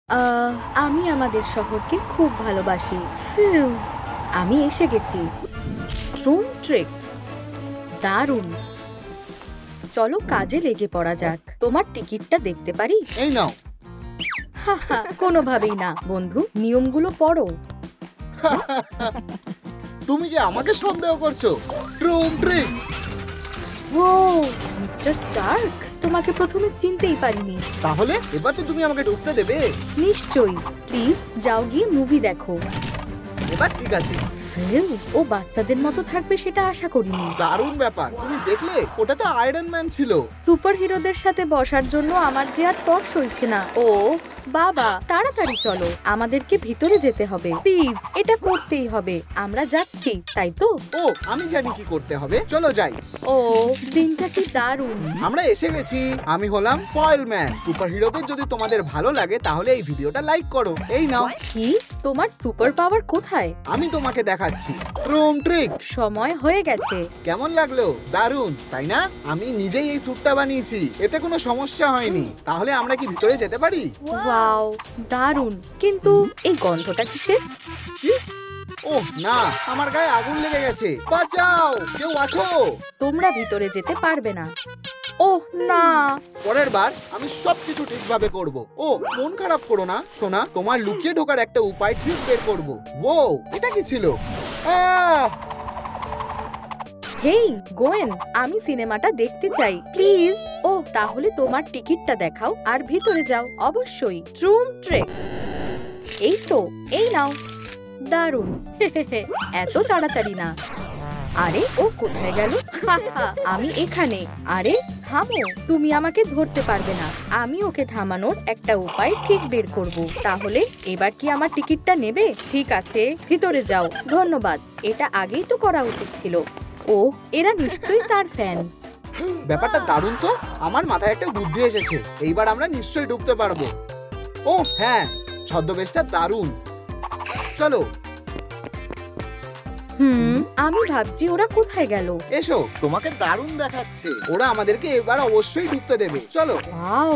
আমি আমাদের শহরকে খুব ভালোবাসি। ফিউ, আমি এসে গেছি। ড্রোন ট্রেক দারুণ। চলো কাজে লেগে পড়া যাক। তোমার টিকিটটা দেখতে পারি? এই নাও। হাহা, কোনোভাবেই না বন্ধু, নিয়মগুলো পড়ো। তুমি কি আমাকে সন্দেহ করছো? Drone trick. ও মিস্টার স্টার্ক, তোমাকে প্রথমে চিনতেই পারিনি। তাহলে এবার তো তুমি আমাকে ঢুকতে দেবে। নিশ্চয়ই, প্লিজ যাও গিয়ে মুভি দেখো। এবার ঠিক আছে। ও বাচ্চাদের মতো থাকবে সেটা আশা করিনি। দারুণ ব্যাপার। তুমি দেখলে ওটা তো আয়রন ম্যান ছিল। সুপার হিরোদের সাথে বসার জন্য আমার যে আর তর সইছে না। ও বাবা, তাড়াতাড়ি চলো, আমাদেরকে ভিতরে যেতে হবে। প্লিজ, এটা করতেই হবে। আমরা যাচ্ছি, তাই তো? ও, আমি জানি কি করতে হবে। চলো যাই। ও দিনটা কি দারুণ। আমরা এসে গেছি। আমি হলাম ফয়েল ম্যান। সুপার হিরোদের যদি তোমাদের ভালো লাগে তাহলে এই ভিডিওটা লাইক করো। এই নাও। কি, তোমার সুপার পাওয়ার কোথায়? আমি তোমাকে দেখাচ্ছি। Drone trick. সময় হয়ে গেছে। কেমন লাগলো? দারুণ, তাই না? আমি নিজেই এই স্যুটটা বানিয়েছি, এতে কোনো সমস্যা হয়নি। তাহলে আমরা কি ভিতরে যেতে পারি? ওয়াও, দারুণ। কিন্তু এই গন্ধটা কিসের? ওহ না, আমার গায়ে আগুন লেগে গেছে। বাঁচাও, কেউ আছো? তোমরা ভিতরে যেতে পারবে না। ওহ না। পরের বার আমি সবকিছু ঠিকভাবে করব। ও, মন খারাপ করো না সোনা, তোমার লুকিয়ে ঢোকার একটা উপায় ঠিক বের করব। ও, এটা কি ছিল? আহ! হেই গোয়েন, আমি সিনেমাটা দেখতে চাই প্লিজ। ও তাহলে তোমার টিকিটটা দেখাও আর ভিতরে যাও। অবশ্যই। Drone trek. এই তো, এই নাও। দারুণ। এত তাড়াতাড়ি না। আরে ও কোথায় গেল? আমি এখানে। আরে থামো, তুমি আমাকে ধরতে পারবে না। আমি ওকে থামানোর একটা উপায় ঠিক বের করব। তাহলে এবার কি আমার টিকিটটা নেবে? ঠিক আছে, ভিতরে যাও। ধন্যবাদ, এটা আগেই তো করা উচিত ছিল। ও, এরা নিশ্চয়ই তার ফ্যান। ব্যাপারটা দারুণ তো। আমার মাথায় একটা বুদ্ধি এসেছে। এইবার আমরা নিশ্চয়ই ঢুকতে পারবো। ও হ্যাঁ, ছদ্মবেশটা দারুণ। চলো। আমি ভাবছি ওরা কোথায় গেল। এসো, তোমাকে দারুণ দেখাচ্ছে। ওরা আমাদেরকে এবার অবশ্যই ঢুকতে দেবে। চলো। ওয়াও,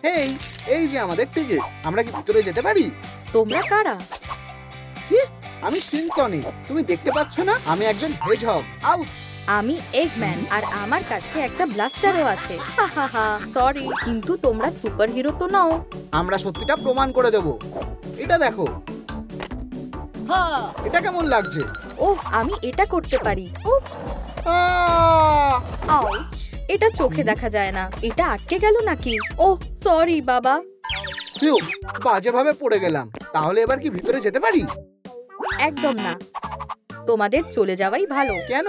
হেই, এই যে আমাদের টিকিট। আমরা কি ভিতরে যেতে পারি? তোমরা কারা? কি? আমি শিনচনি। তুমি দেখতে পাচ্ছ না? আমি একজন হেজহগ। আউচ! আমি এগম্যান, আর আমার কাছে একটা ব্লাস্টারও আছে। সরি, কিন্তু তোমরা সুপার হিরো তো নও। আমরা সত্যিটা প্রমাণ করে দেব। এটা দেখো। হ্যাঁ, এটা কেমন লাগছে? ওহ, আমি এটা করতে পারি। আহ! আউচ! এটা চোখে দেখা যায় না। এটা আটকে গেল নাকি? ওহ সরি বাবা। ফিউ, বাজেভাবে পড়ে গেলাম। তাহলে এবার কি ভিতরে যেতে পারি? একদম না, তোমাদের চলে যাওয়াই ভালো। কেন?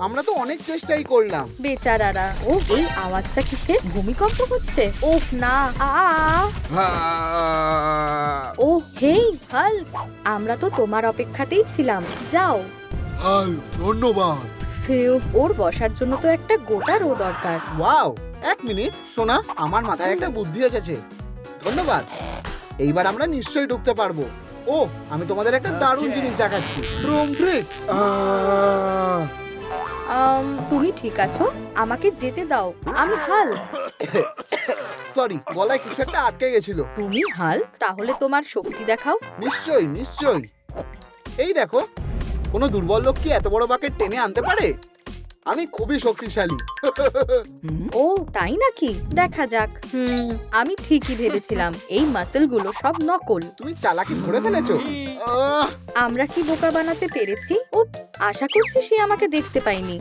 আমরা তো অনেক চেষ্টাই করলাম। বেচারারা। ও, এই আওয়াজটা কিসের? ভূমিকম্প হচ্ছে? ওহ না। ও হেই হাল্ক, আমরা তো তোমার অপেক্ষাতেই ছিলাম। যাও। ধন্যবাদ। ফিউ, ওর বসার জন্য তো একটা গোটা রো দরকার। ওয়াও, এক মিনিট সোনা, আমার মাথায় একটা বুদ্ধি এসেছে। ধন্যবাদ। এইবার আমরা নিশ্চয়ই ঢুকতে পারবো। ও, আমি তোমাদের একটা দারুণ জিনিস দেখাচ্ছি। Drone trick. তুমি ঠিক আছো? আমাকে যেতে দাও। আমি হাল্ক। সরি, গলায় কিছু একটা আটকে গেছিল। তুমি হাল্ক? তাহলে তোমার শক্তি দেখাও। নিশ্চয়ই নিশ্চয়ই। এই দেখো, কোনো দুর্বল লোক কি এত বড় বাকেট টেনে আনতে পারে? আমি খুবই শক্তিশালী। ও তাই নাকি? দেখা যাক। আমি ঠিকই ভেবেছিলাম এই মাসেল গুলো সব নকল। তুমি চালাকি ধরে ফেলেছো। আমরা কি বোকা বানাতে পেরেছি? উপস, আশা করছি সে আমাকে দেখতে পাইনি।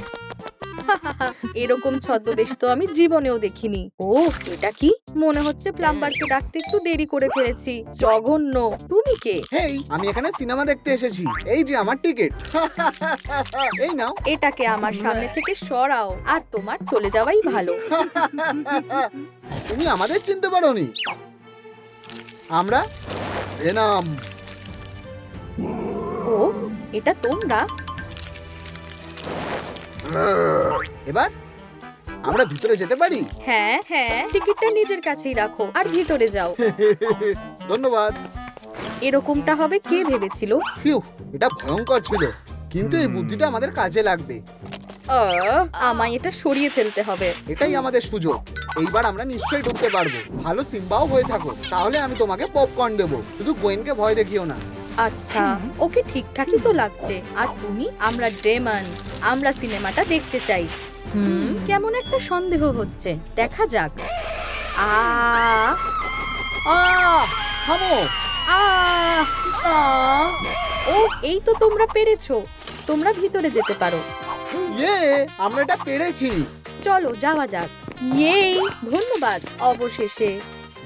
এরকম ছদ্মবেশ তো আমি জীবনেও দেখিনি। ও এটা কি? মনে হচ্ছে প্লাম্বারকে ডাকতে একটু দেরি করে ফেলেছি। জঘন্য। তুমি কে? হেই, আমি এখানে সিনেমা দেখতে এসেছি। এই যে আমার টিকিট। এই নাও। এটাকে আমার সামনে থেকে সরাও, আর তোমার চলে যাওয়াই ভালো। তুমি আমাদের চিনতে পারোনি? আমরা ভেনম। ও, এটা তোমরা? এবার আমরা ভিতরে যেতে পারি? হ্যাঁ হ্যাঁ, টিকিটটা নিজের কাছেই রাখো আর ভিতরে যাও। ধন্যবাদ। এরকমটা হবে কে ভেবেছিল? ফিউ, এটা ভয়ঙ্কর ছিল, কিন্তু এই বুদ্ধিটা আমাদের কাজে লাগবে। আমায় এটা সরিয়ে ফেলতে হবে। এটাই আমাদের সুযোগ। এইবার আমরা নিশ্চয়ই ঢুকতে পারবো। ভালো সিম্বাও হয়ে থাকো, তাহলে আমি তোমাকে পপকর্ন দেবো। শুধু গোয়েনকে ভয় দেখিও না। আচ্ছা, ওকে ঠিকঠাকই তো লাগছে। আর তুমি? আমরা ডেমন, আমরা সিনেমাটা দেখতে চাই। কেমন একটা সন্দেহ হচ্ছে, দেখা যাক। আ থামো। আ আ ও, এই তো তোমরা পেরেছো। তোমরা ভিতরে যেতে পারো। ইয়ে, আমরা এটা পেরেছি। চলো যাওয়া যাক। ইয়েই, ধন্যবাদ। অবশেষে।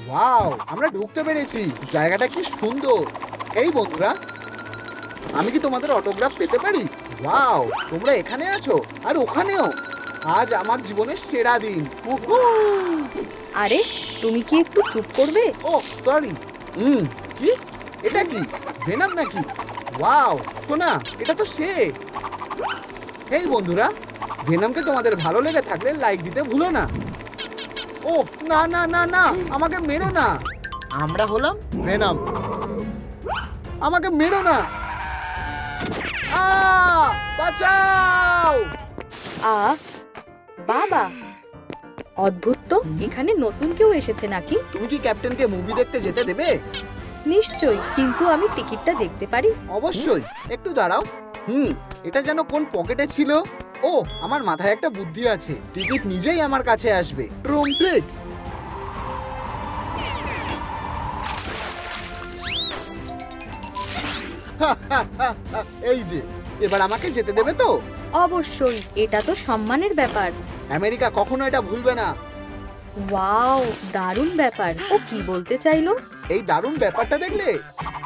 ওয়াও, আমরা ঢুকতে পেরেছি। জায়গাটা কি সুন্দর। এই বন্ধুরা, আমি কি তোমাদের অটোগ্রাফ পেতে পারি? ওয়াও, তোমরা এখানে আছো আর ওখানেও। আজ আমার জীবনের সেরা দিন। উহু। আরে, তুমি কি একটু চুপ করবে? ও সরি। কি? এটা কি ভেনাম নাকি? ওয়াও, শোনা, এটা তো সে। এই বন্ধুরা, ভেনামকে তোমাদের ভালো লেগে থাকলে লাইক দিতে ভুলো না। ও না না না না, আমাকে মেরো না। আমরা হলাম ভেনাম। আমাকে মেরো না। বাঁচাও। বাবা, অদ্ভুত তো। এখানে নতুন কেউ এসেছে নাকি? তুমি কি ক্যাপ্টেনকে মুভি দেখতে যেতে দেবে? নিশ্চয়ই, কিন্তু আমি টিকিটটা দেখতে পারি? অবশ্যই, একটু দাঁড়াও। এটা যেন কোন পকেটে ছিল। ও, আমার মাথায় একটা বুদ্ধি আছে। টিকিট নিজেই আমার কাছে আসবে। Room treat. এই যে, এবার আমাকে যেতে দেবে তো? অবশ্যই, এটা তো সম্মানের ব্যাপার। আমেরিকা কখনো এটা ভুলবে না। ওয়াও, দারুণ ব্যাপার। ও কি বলতে চাইলো? এই দারুণ ব্যাপারটা দেখলে?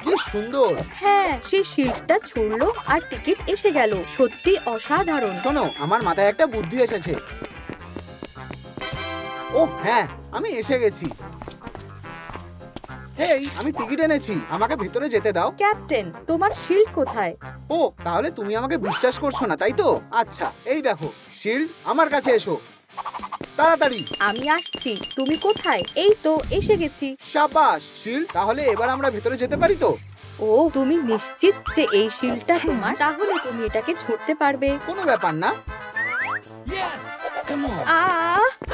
কি সুন্দর। হ্যাঁ, সেই শিল্ডটা ছুড়লো আর টিকিট এসে গেল। সত্যি অসাধারণ। শোনো, আমার মাথায় একটা বুদ্ধি এসেছে। ও হ্যাঁ, আমি এসে গেছি। হেই, আমি টিকিট এনেছি, আমাকে ভিতরে যেতে দাও। ক্যাপ্টেন, তোমার শিল্ড কোথায়? ও, তাহলে তুমি আমাকে বিশ্বাস করছো না, তাই তো? আচ্ছা, এই দেখো শিল্ড। আমার কাছে এসো তাড়াতাড়ি। আমি আসছি। তুমি কোথায়? এই তো এসে গেছি। শাবাশ শিল্ড। তাহলে এবার আমরা ভিতরে যেতে পারি তো? ও, তুমি নিশ্চিত যে এই শিল্ডটা তোমার? তাহলে তুমি এটাকে ছুঁড়তে পারবে? কোনো ব্যাপার না।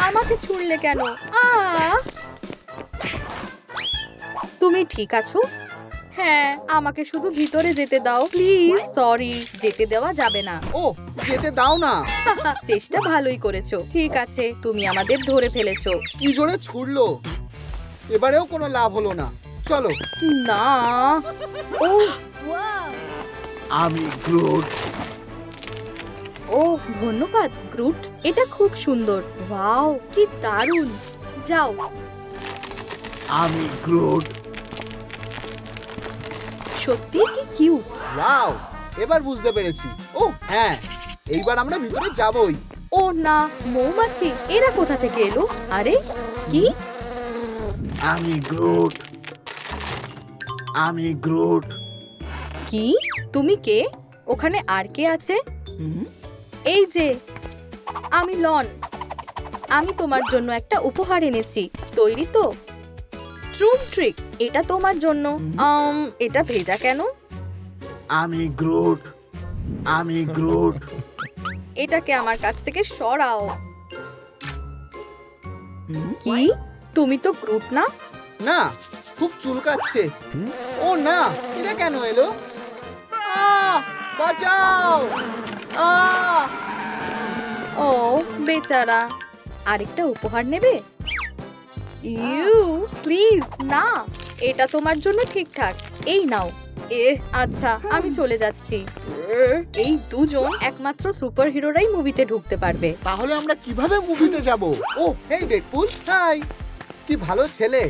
আমাকে ছুঁড়লে কেন? তুমি ঠিক আছো? হ্যাঁ, আমাকে শুধু ভিতরে যেতে দাও প্লিজ। সরি, যেতে দেওয়া যাবে না। ও, যেতে দাও না। চেষ্টা ভালোই করেছো। ঠিক আছে, তুমি আমাদের ধরে ফেলেছো। কি জোরে ছুড়লো। এবারেও কোনো লাভ হলো না। চলো। না। ও, আমি গ্রুট। ও ধন্যবাদ গ্রুট, এটা খুব সুন্দর। ওয়াও, কি দারুণ। যাও। আমি গ্রুট। সত্যি কি কিউট। ওয়াও, এবার বুঝতে পেরেছি। ও হ্যাঁ, এইবার আমরা ভিতরে যাবই। ও না, মৌমাছি, এরা কোথা থেকে এলো? আরে কি? আমি গ্রুট। আমি গ্রুট। কি? তুমি কে? ওখানে আর কে আছে? এই যে, আমি লন। আমি তোমার জন্য একটা উপহার এনেছি। তৈরি তো? ট্রুম ট্রিক, এটা তোমার জন্য। এটা ভেজা কেন? আমি গ্রুট। আমি গ্রুট। এটাকে আমার কাছ থেকে সরাও। কি? তুমি তো গ্রুট না? না, খুব চুলকাচ্ছে। ও না, এটা কেন এলো? বাঁচাও। ও বেচারা। আরেকটা উপহার নেবে? ইউ, প্লিজ না। এটা তোমার জন্য ঠিকঠাক। এই নাও। আচ্ছা, আমি চলে যাচ্ছি। এই দুজন একমাত্র সুপারহিরোরাই মুভিতে ঢুকতে পারবে। তাহলে আমরা কিভাবে মুভিতে যাব? ও হেই ডেডপুল, হাই। কি ভালো ছেলে।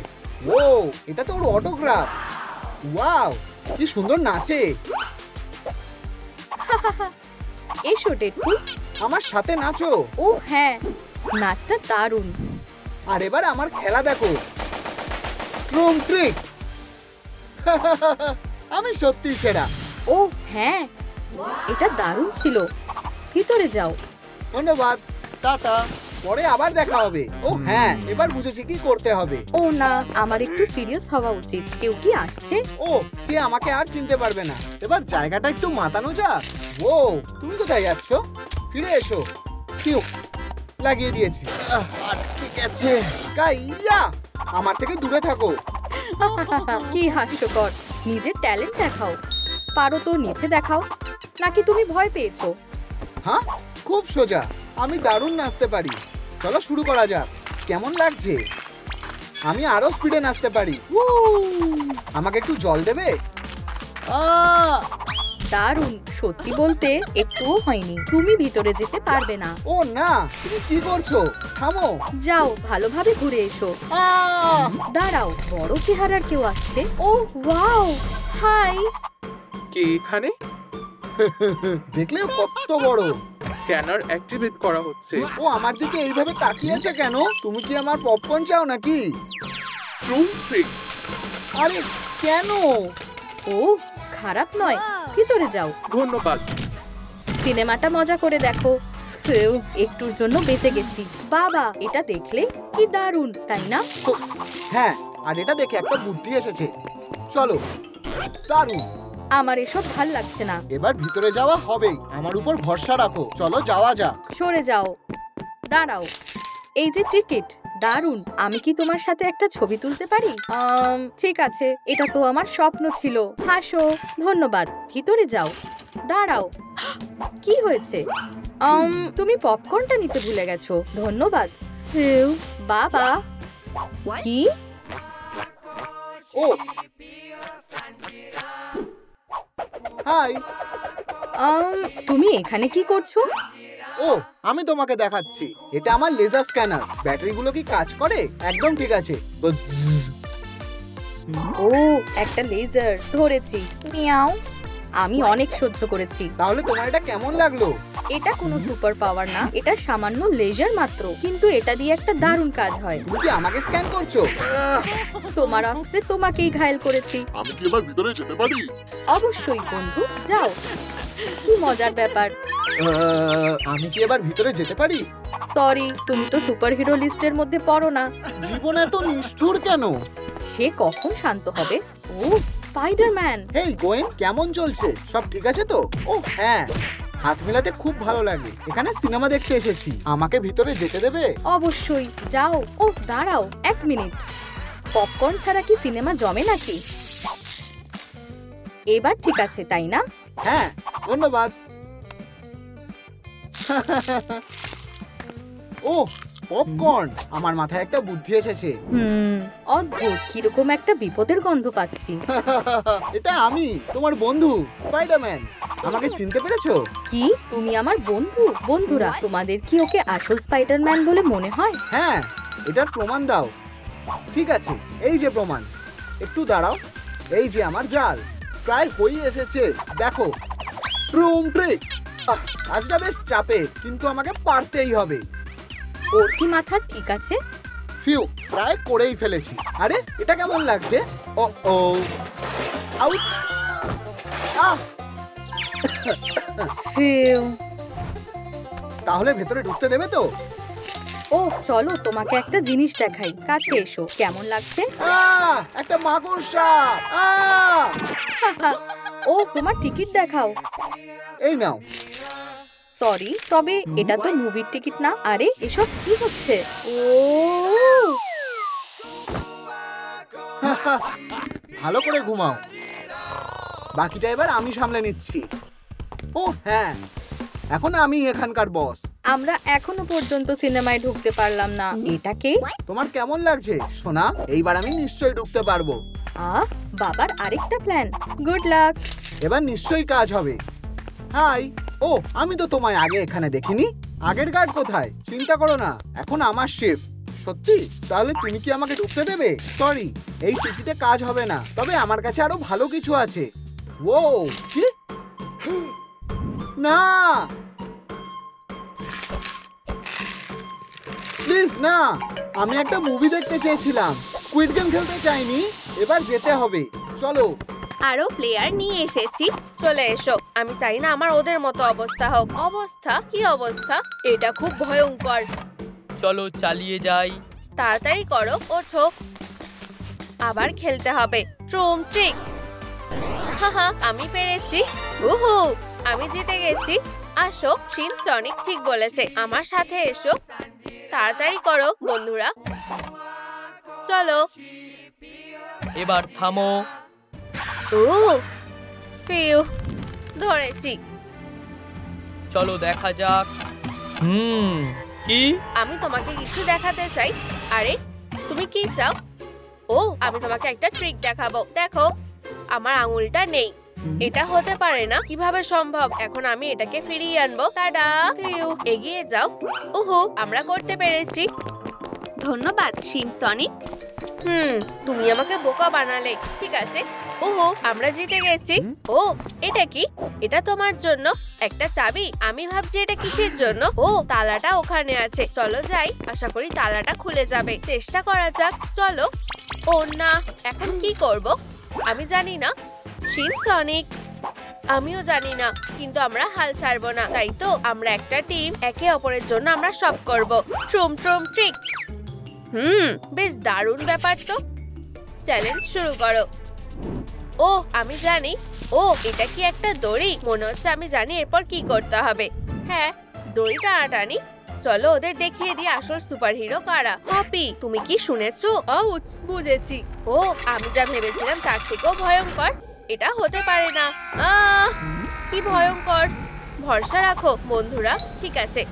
ও, এটা তো ওর অটোগ্রাফ। ওয়াও, কি সুন্দর নাচে। এসো ডেডপুল, আমার সাথে নাচো। ও হ্যাঁ, নাচটা দারুণ। আর এবার আমার খেলা দেখো। ট্রুম ট্রিক। আমি সত্যি সেরা। ও হ্যাঁ, এটা দারুণ ছিল। ভিতরে যাও। ধন্যবাদ, টাটা। পরে আবার দেখা হবে। ও হ্যাঁ, এবার বুঝেছি কি করতে হবে। ও না, আমার একটু সিরিয়াস হওয়া উচিত। কেউ কি আসছে? ও, সে আমাকে আর চিনতে পারবে না। এবার জায়গাটা একটু মাতানো যাক। ও, তুমি কোথায় যাচ্ছ? ফিরে এসো। কিউ লাগিয়ে দিয়েছি। আটকে গেছে। কাইয়া, আমার থেকে দূরে থাকো। কি হাস্যকর। নিজের ট্যালেন্ট দেখাও। পারো তো নিচে দেখাও। নাকি তুমি ভয় পেয়েছো? হ্যাঁ, খুব সোজা। আমি দারুণ নাচতে পারি। চলো শুরু করা যাক। কেমন লাগছে? আমি আরো স্পিডে নাচতে পারি। আমাকে একটু জল দেবে? দারুণ। সত্যি বলতে একটুও হয়নি। তুমি ভিতরে যেতে পারবে না। ও না, তুমি কি করছো? থামো। যাও, ভালোভাবে ঘুরে এসো। দাঁড়াও, বড় চেহারার কেউ আসছে। ও ওয়াও, হাই। কে এখানে? দেখলে কত বড়। স্ক্যানার অ্যাক্টিভেট করা হচ্ছে। ও আমার দিকে এইভাবে তাকিয়েছে কেন? তুমি কি আমার পপকর্ন চাও নাকি? Room trick. আরে কেন? ও খারাপ নয়, ভিতরে যাও। ধন্যবাদ। সিনেমাটা মজা করে দেখো। কেউ একটুর জন্য বেঁচে গেছি। বাবা, এটা দেখলে কি দারুণ, তাই না? হ্যাঁ, আর এটা দেখে একটা বুদ্ধি এসেছে। চলো। দারুণ। আমার এসব ভাল লাগছে না। এবার ভিতরে যাওয়া হবেই। আমার উপর ভরসা রাখো। চলো যাওয়া যাক। সরে যাও। দাঁড়াও, এই যে টিকিট, দারুণ। আমি কি তোমার সাথে একটা ছবি তুলতে পারি? ঠিক আছে, এটা তো আমার স্বপ্ন ছিল। হাসো। ধন্যবাদ, ভিতরে যাও। দাঁড়াও, কি হয়েছে? তুমি পপকর্নটা নিতে ভুলে গেছো। ধন্যবাদ। বাবা, কি? ও হাই। তুমি এখানে কি করছো? ও, আমি তোমাকে দেখাচ্ছি। এটা আমার লেজার স্ক্যানার। ব্যাটারিগুলো কি কাজ করে? একদম ঠিক আছে। ও, একটা লেজার ধরেছি। মিয়াও। আমি অনেক সহ্য করেছি। তাহলে তোমার এটা কেমন লাগলো? এটা কোনো সুপার পাওয়ার না, এটা সামান্য লেজার মাত্র, কিন্তু এটা দিয়ে একটা দারুণ কাজ হয়। তুমি কি আমাকে স্ক্যান করছো? তোমার অস্ত্রে তোমাকেই ঘায়েল করেছি। আমি কি এবার ভিতরে যেতে পারি? অবশ্যই বন্ধু, যাও। কি মজার ব্যাপার। আমি কি এবার ভিতরে যেতে পারি? সরি, তুমি তো সুপারহিরো লিস্টের মধ্যে পড়ো না। জীবন এত নিষ্ঠুর কেন? সে কখন শান্ত হবে? ও স্পাইডারম্যান। হেই গোয়েন, কেমন চলছে? সব ঠিক আছে তো? ও হ্যাঁ, হাত মেলাতে খুব ভালো লাগে। এখানে সিনেমা দেখতে এসেছি। আমাকে ভিতরে যেতে দেবে? অবশ্যই, যাও। ও দাঁড়াও, 1 মিনিট। পপকর্ন ছাড়া কি সিনেমা জমে নাকি? এবার ঠিক আছে, তাই না? হ্যাঁ, ধন্যবাদ। ও পপকর্ন। আমার মাথায় একটা বুদ্ধি এসেছে। অদ্ভুত, কিরকম একটা বিপদের গন্ধ পাচ্ছি। এটা আমি, তোমার বন্ধু স্পাইডারম্যান। আমাকে চিনতে পেরেছো? কি তুমি আমার বন্ধু? বন্ধুরা, তোমাদের কি ওকে আসল স্পাইডারম্যান বলে মনে হয়? হ্যাঁ, এটার প্রমাণ দাও। ঠিক আছে, এই যে প্রমাণ। একটু দাঁড়াও। এই যে আমার জাল, প্রায় হয়ে এসেছে। দেখো, রুম ট্রিক। কাজটা বেশ চাপে, কিন্তু আমাকে পারতেই হবে। ওর কি মাথা ঠিক আছে? ফিউ, প্রায় করেই ফেলেছি। আরে এটা কেমন লাগছে? ও ও আউট। তাহলে ভেতরে ঢুকতে দেবে তো? ও চলো, তোমাকে একটা জিনিস দেখাই। কাছে এসো। কেমন লাগছে? একটা মাকড়সা। ও, তোমার টিকিট দেখাও। এই নাও। সরি, তবে এটা তো মুভির টিকিট না। আরে এসব কি হচ্ছে? ও ভালো করে ঘুমাও। বাকিটা এবার আমি সামলে নিচ্ছি। ও হ্যাঁ, এখন আমি এখানকার বস। আমরা এখনো পর্যন্ত সিনেমায় ঢুকতে পারলাম না। এটাকে তোমার কেমন লাগছে সোনা? এইবার আমি নিশ্চয়ই ঢুকতে পারবো। বাবার আরেকটা প্ল্যান। Good luck. এবার নিশ্চয়ই কাজ হবে। হাই। ও, আমি তো তোমায় আগে এখানে দেখিনি। আগের গার্ড কোথায়? চিন্তা করো না, এখন আমার শিফট। সত্যি? তাহলে তুমি কি আমাকে ঢুকতে দেবে? সরি, এই টিকিটে কাজ হবে না। তবে আমার কাছে আরো ভালো কিছু আছে। ও কি? না প্লিজ না, আমি একটা মুভি দেখতে চেয়েছিলাম, স্কুইড গেম খেলতে চাইনি। এবার যেতে হবে। চলো। আরো প্লেয়ার নিয়ে এসেছি, চলে এসো। আমি চাই না আমার ওদের মতো অবস্থা হোক। অবস্থা? কি অবস্থা? এটা খুব ভয়ঙ্কর। চলো চালিয়ে যাই। তাড়াতাড়ি করো, ওঠো। আবার খেলতে হবে। ট্রুম ট্রিক। হাহা, আমি পেরেছি। উহু, আমি জিতে গেছি। আসো, সিনসনিক ঠিক বলেছে। আমার সাথে এসো। তাড়াতাড়ি করো বন্ধুরা, চলো। এবার থামো। ও পিউ, ধরেছি। চলো দেখা যাক। কি? আমি তোমাকে কিছু দেখাতে চাই। আরে তুমি কি চাও? ও, আমি তোমাকে একটা ট্রিক দেখাবো। দেখো, আমার আঙুলটা নেই। এটা হতে পারে না, কিভাবে সম্ভব? এখন আমি এটাকে ফিরিয়ে আনবো। টাডা! পিউ, এগিয়ে যাও। ওহো, আমরা করতে পেরেছি। ধন্যবাদ সিনসনিক। তুমি আমাকে বোকা বানালে। ঠিক আছে। ওহো, আমরা জিতে গেছি। ও, এটা কি? এটা তোমার জন্য একটা চাবি। আমি ভাবছি এটা কিসের জন্য। ও, তালাটা ওখানে আছে। চলো যাই, আশা করি তালাটা খুলে যাবে। চেষ্টা করা যাক, চলো। ও না, এখন কি করব আমি জানি না সিনসনিক। আমিও জানি না, কিন্তু আমরা হাল ছাড়বো না। তাই তো আমরা একটা টিম, একে অপরের জন্য আমরা সব করব। ট্রুম ট্রুম ট্রিক। বেশ দারুণ ব্যাপার তো। চ্যালেঞ্জ শুরু করো। ও, আমি জানি। ও, এটা কি একটা দড়ি? মনে হচ্ছে আমি জানি এরপর কি করতে হবে। হ্যাঁ, দড়ি টানাটানি। চলো ওদের দেখিয়ে দিই আসল সুপারহিরো কারা। হপি, তুমি কি শুনেছো? আউচ, বুঝেছি। ও, আমি যা ভেবেছিলাম তার থেকেও ভয়ঙ্কর। এটা হতে পারে না। কি ভয়ঙ্কর! ভরসা রাখো বন্ধুরা। ঠিক আছে,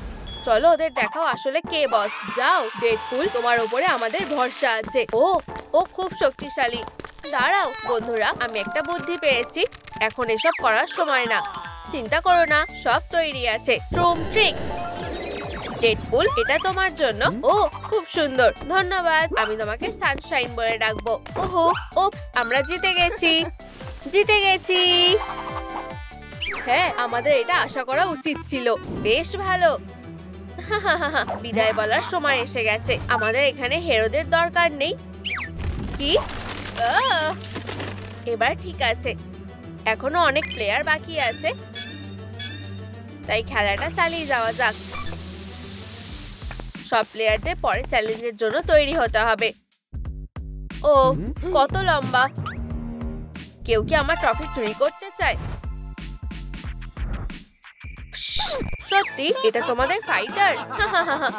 চলো ওদের দেখাও আসলে কে বস। যাও ডেডপুল, তোমার উপরে আমাদের ভরসা আছে। ও খুব শক্তিশালী। দাঁড়াও বন্ধুরা, আমি একটা বুদ্ধি পেয়েছি। এখন এসব করার সময় না। চিন্তা করো না, সব তৈরি আছে। ট্রুম ট্রিক। ডেডপুল, এটা তোমার জন্য। ও, খুব সুন্দর, ধন্যবাদ। আমি তোমাকে সানশাইন বলে ডাকবো। ওহো, ওপস, আমরা জিতে গেছি। জিতে গেছি। হ্যাঁ, আমাদের এটা আশা করা উচিত ছিল। বেশ ভালো। বিদায় বলার সময় এসে গেছে। আমাদের এখানে হেরোদের দরকার নেই। কি? এবার ঠিক আছে। এখনো অনেক প্লেয়ার বাকি আছে, তাই খেলাটা চালিয়ে যাওয়া যাক। সব প্লেয়ারদের পরে চ্যালেঞ্জের জন্য তৈরি হতে হবে। ও, কত লম্বা! কেউ কি আমার ট্রফি চুরি করতে চায়? সত্যি এটা তোমাদের ফাইটার?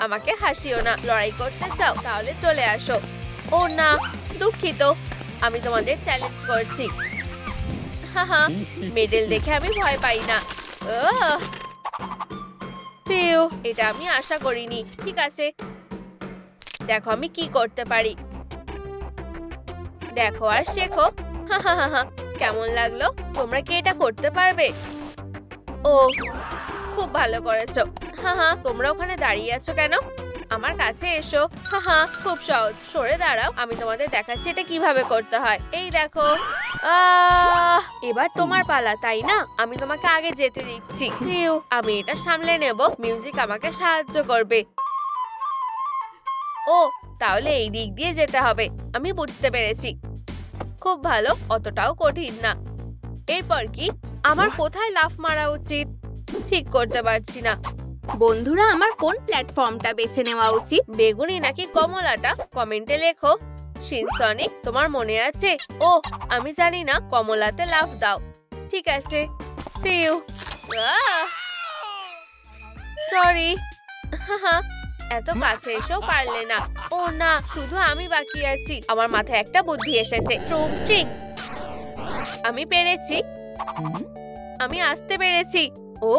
আমাকে হাসিও না। লড়াই করতে চাও? তাহলে চলে আসো। ও না, দুঃখিত, আমি তোমাদের চ্যালেঞ্জ করছি। মেডেল দেখে আমি ভয় পাই না। পিউ, এটা আমি আশা করিনি। ঠিক আছে, দেখো আমি কি করতে পারি। দেখো আর শেখো। কেমন লাগলো? তোমরা কি এটা করতে পারবে? ও, খুব ভালো করেছো। তোমরা ওখানে দাঁড়িয়ে আছো কেন? আমার কাছে এসো। খুব সহজ। সরে দাঁড়াও, আমি তোমাদের দেখাচ্ছি এটা কিভাবে করতে হয়। এই দেখো। এবার তোমার পালা, তাই না? আমি তোমাকে আগে যেতে দিচ্ছি। আমি এটা সামলে নেব। মিউজিক আমাকে সাহায্য করবে। ও, তাহলে এই দিক দিয়ে যেতে হবে। আমি বুঝতে পেরেছি। খুব ভালো, অতটাও কঠিন না। এরপর কি? আমার কোথায় লাফ মারা উচিত ঠিক করতে পারছি না। বন্ধুরা, আমার কোন প্ল্যাটফর্মটা বেছে নেওয়া উচিত? বেগুনি নাকি কমলাটা কমেন্টে লেখো। সিনসনিক, তোমার মনে আছে? ও, আমি জানি না। কমলাতে লাফ দাও। ঠিক আছে। পিউ, সরি। এত কাছে এসেও পারলে না। ও না, শুধু আমি বাকি আছি। আমার মাথায় একটা বুদ্ধি এসেছে। ট্রুম ট্রিক। আমি পেরেছি। আমি আসতে পেরেছি। ও,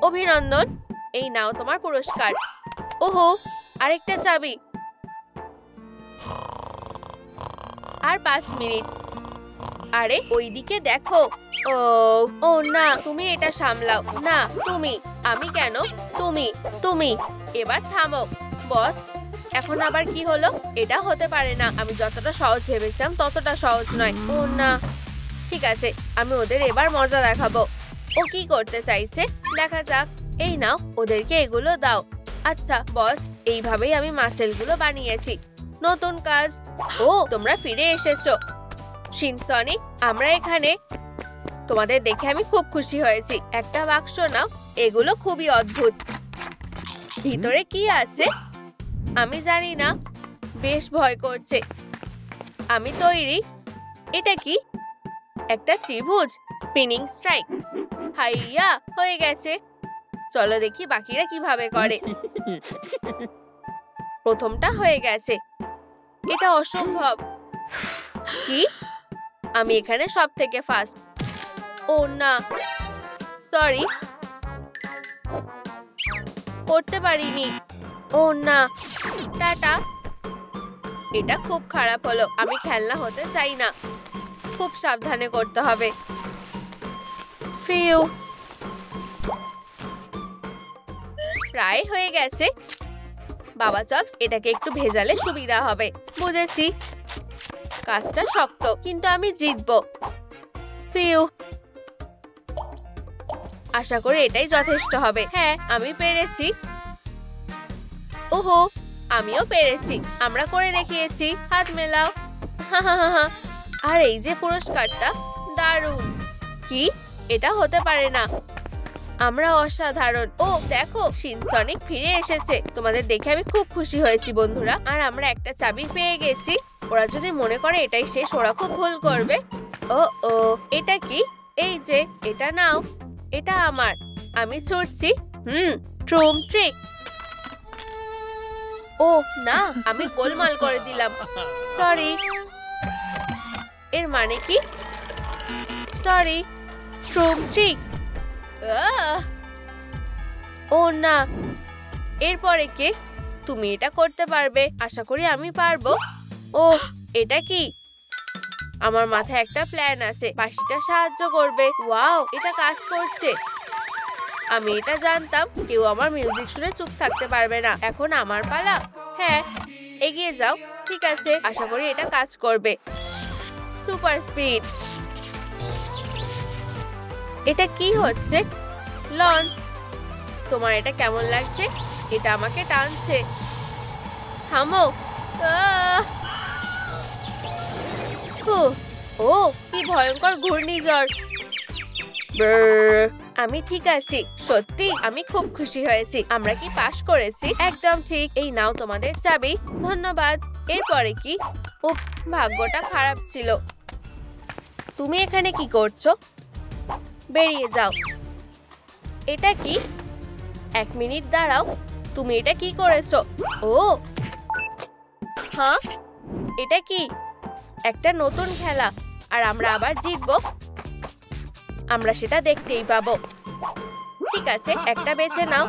অভিনন্দন। এই নাও তোমার পুরস্কার। ওহো, আরেকটা চাবি। আর 5 মিনিট। আরে ওইদিকে দেখো। ও না, তুমি এটা সামলাও। না, তুমি। আমি কেন? তুমি। এবার থামো বস। এখন আবার কি হলো? এটা হতে পারে না। আমি যতটা সহজ ভেবেছিলাম ততটা সহজ নয়। ও না, ঠিক আছে, আমি ওদের এবার মজা দেখাবো। ও কি করতে চাইছে দেখা যাক। এই নাও, ওদেরকে এগুলো দাও। আচ্ছা বস, এইভাবেই আমি মাসেলগুলো বানিয়েছি। নতুন কাজ। ও, তোমরা ফিরে এসেছো। সিনসনিক, আমরা এখানে। তোমাদের দেখে আমি খুব খুশি হয়েছি। একটা বাক্স নাও। এগুলো খুবই অদ্ভুত। ভিতরে কি আছে আমি জানি না। বেশ ভয় করছে। আমি তৈরি। এটা কি? একটা ত্রিভুজ। Spinning strike. হাইয়া, হয়ে গেছে। চলো দেখি বাকিরা কিভাবে করে। প্রথমটা হয়ে গেছে। এটা অসম্ভব। কি? আমি এখানে সব থেকে ফার্স্ট। ও না, সরি, করতে পারিনি। ও না, টাটা। এটা খুব খারাপ হলো। আমি খেলনা হতে চাই না। খুব সাবধানে করতে হবে। ফিউ, প্রায় হয়ে গেছে। বাবা চপস, এটাকে একটু ভেজালে সুবিধা হবে। বুঝেছি। কাজটা শক্ত, কিন্তু আমি জিতবো। ফিউ, আশা করি এটাই যথেষ্ট হবে। হ্যাঁ, আমি পেরেছি। ওহো, আমিও পেরেছি। আমরা করে দেখিয়েছি। হাত মেলাও। হা হা হা। আর এই যে পুরস্কারটা, দারুণ। কি? এটা হতে পারে না। আমরা অসাধারণ। ও দেখো, শিনসনিক ফিরে এসেছে। তোমাদের দেখে আমি খুব খুশি হয়েছি বন্ধুরা। আর আমরা একটা চাবি পেয়ে গেছি। ওরা যদি মনে করে এটাই শেষ, ওরা খুব ভুল করবে। ও ও, এটা কি? এই যে, এটা নাও। এটা আমার। আমি ছুটছি। ট্রুম ট্রিক। ও না, আমি গোলমাল করে দিলাম। সরি। এর মানে কি? সরি। ট্রুম ট্রিক। ও না, এরপরে কে? তুমি এটা করতে পারবে। আশা করি আমি পারবো। ও, এটা কি? আমার মাথায় একটা প্ল্যান আছে। বাঁশিটা সাহায্য করবে। ওয়াও, এটা কাজ করছে। আমি এটা জানতাম। কেউ আমার মিউজিক শুনে চুপ থাকতে পারবে না। এখন আমার পালা। হ্যাঁ, এগিয়ে যাও। ঠিক আছে, আশা করি এটা কাজ করবে। Super speed. এটা কি হচ্ছে? লঞ্চ। তোমার এটা কেমন লাগছে? এটা আমাকে টানছে। থামো। ও, কি ভয়ঙ্কর ঘূর্ণিঝড়। আমি ঠিক আছি। সত্যি আমি খুব খুশি হয়েছি। আমরা কি পাশ করেছি? একদম ঠিক। এই নাও তোমাদের চাবি। ধন্যবাদ। এরপরে কি? উপস, ভাগ্যটা খারাপ ছিল। তুমি এখানে কি করছো? বেরিয়ে যাও। এটা কি? 1 মিনিট দাঁড়াও। তুমি এটা কি করেছো? ও হ্যাঁ, এটা কি? একটা নতুন খেলা। আর আমরা আবার জিতবো। আমরা সেটা দেখতেই পাবো। ঠিক আছে, একটা বেছে নাও।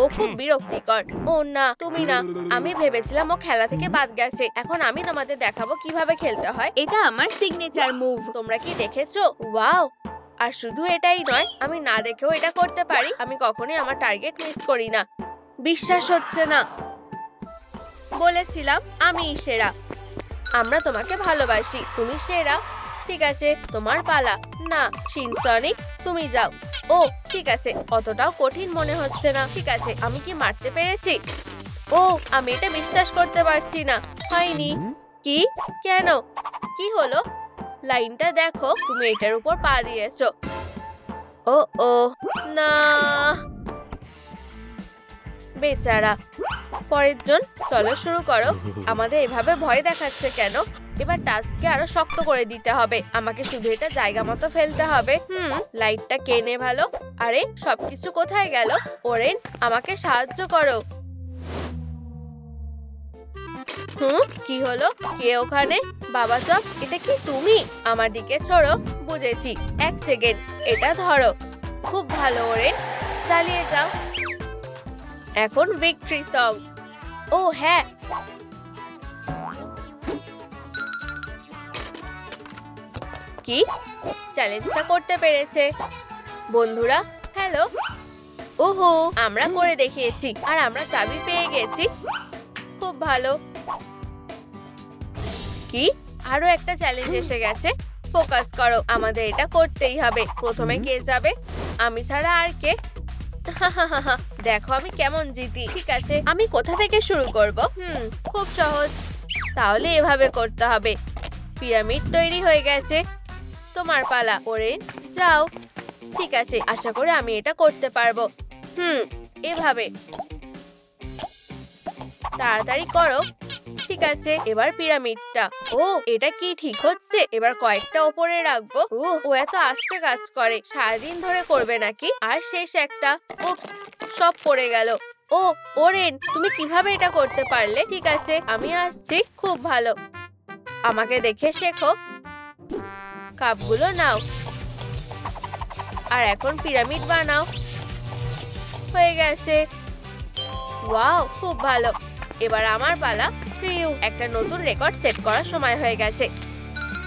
ও খুব বিরক্তিকর। ও না, তুমি না। আমি ভেবেছিলাম ও খেলা থেকে বাদ গেছে। এখন আমি তোমাদের দেখাবো কিভাবে খেলতে হয়। এটা আমার সিগনেচার মুভ। তোমরা কি দেখেছো? ওয়াও! আর শুধু এটাই নয়, আমি না দেখেও এটা করতে পারি। আমি কখনোই আমার টার্গেট মিস করি না। বিশ্বাস হচ্ছে না। বলেছিলাম আমি সেরা। আমরা তোমাকে ভালোবাসি। তুমি সেরা। ঠিক আছে, তোমার পালা। না, শিনসনিক, তুমি যাও। ও ঠিক আছে, অতটাও কঠিন মনে হচ্ছে না। ঠিক আছে, আমি কি মারতে পেরেছি? ও, আমি এটা বিশ্বাস করতে পারছি না। হয়নি। কি? কেন? কি হলো? লাইনটা দেখো। তুমি এটার উপর পা দিয়েছো। ও ও না, বেচারা। পরের জন, চলো শুরু করো। আমাদের এভাবে ভয় দেখাচ্ছে কেন? এবার টাস্ককে আরো শক্ত করে দিতে হবে। আমাকে শুধু এটা জায়গা মতো ফেলতে হবে। লাইটটা কেনে ভালো। আরে, সবকিছু কোথায় গেল? ওরেন, আমাকে সাহায্য করো। কি হলো? কে ওখানে? বাবা চপ, এটা কি তুমি? আমার দিকে ছড়ো। বুঝেছি। 1 সেকেন্ড, এটা ধরো। খুব ভালো ওরেন, চালিয়ে যাও। এখন ভিক্টরি সং। ও হ্যাঁ, কি? চ্যালেঞ্জটা করতে পেরেছে। বন্ধুরা, হ্যালো। ওহো, আমরা করে দেখিয়েছি। আর আমরা চাবি পেয়ে গেছি। খুব ভালো। কি? আরো একটা চ্যালেঞ্জ এসে গেছে। ফোকাস করো, আমাদের এটা করতেই হবে। প্রথমে কে যাবে? আমি ছাড়া আর কে? দেখো আমি কেমন জিতি। ঠিক আছে, আমি কোথা থেকে শুরু করব? খুব সহজ। তাহলে এভাবে করতে হবে। পিরামিড তৈরি হয়ে গেছে। তোমার পালা। ওরেন, যাও। ঠিক আছে, আশা করি আমি এটা করতে পারবো। এভাবে। তাড়াতাড়ি করো। ঠিক আছে, এবার পিরামিডটা। ও, এটা কি ঠিক হচ্ছে? এবার কয়েকটা ওপরে রাখবো। ও এত আস্তে কাজ করে। সারাদিন ধরে করবে নাকি? আর শেষ একটা। সব পড়ে গেল। ও ওরেন, তুমি কিভাবে এটা করতে পারলে? ঠিক আছে, আমি আসছি। খুব ভালো, আমাকে দেখে শেখো। কাপগুলো নাও আর এখন পিরামিড বানাও। হয়ে গেছে। ওয়াও, খুব ভালো। এবার আমার পালা। একটা নতুন রেকর্ড সেট করার সময় হয়ে গেছে।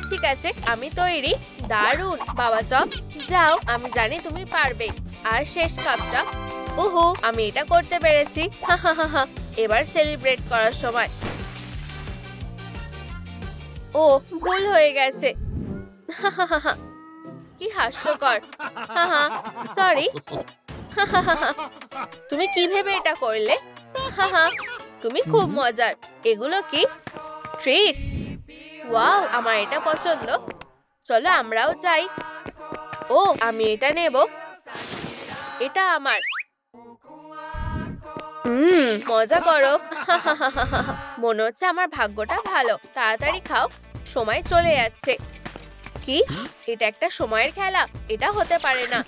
ঠিক আছে, আমি তৈরি। দারুণ বাবা চপ, যাও, আমি জানি তুমি পারবে। আর শেষ কাপটা। ওহো, আমি এটা করতে পেরেছি। এবার সেলিব্রেট করার সময়। ও, ভুল হয়ে গেছে। কি হাস্যকর। সরি। তুমি কি ভেবে এটা করলে? তুমি খুব মজার। এগুলো কি ট্রিটস? ওয়াও, আমার এটা পছন্দ। চলো আমরাও যাই। ও, আমি এটা নেব। এটা আমার। মজা করো। মনে হচ্ছে আমার ভাগ্যটা ভালো। তাড়াতাড়ি খাও, সময় চলে যাচ্ছে। কি, এটা একটা সময়ের খেলা? এটা হতে পারে না।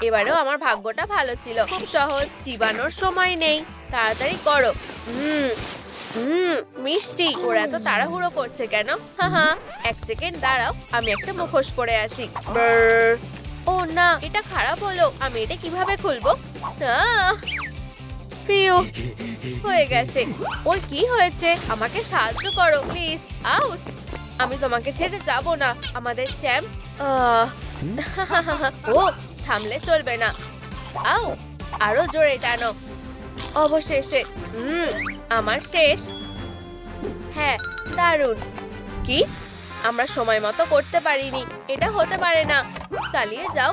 এবারেও আমার ভাগ্যটা ভালো ছিল। খুব সহজ, চিবানোর সময় নেই। তাড়াতাড়ি করো। মিষ্টি। ওরা তো তাড়াহুড়ো করছে কেন? এক সেকেন্ড দাঁড়াও, আমি একটা মুখোশ পরে আছি। ও না, এটা খারাপ হলো। আমি এটা কিভাবে খুলবো? প্রিয়, হয়ে গেছে। ওর কি হয়েছে? আমাকে সাহায্য করো প্লিজ। আউট। আমি তোমাকে ছেড়ে যাব না, আমাদের চ্যাম্প। ও, থামলে চলবে না। আউ, আরো জোরে টানো। অবশেষে। আমার শেষ। হ্যাঁ, দারুণ। কি, আমরা সময় মতো করতে পারিনি। এটা হতে পারে না। চালিয়ে যাও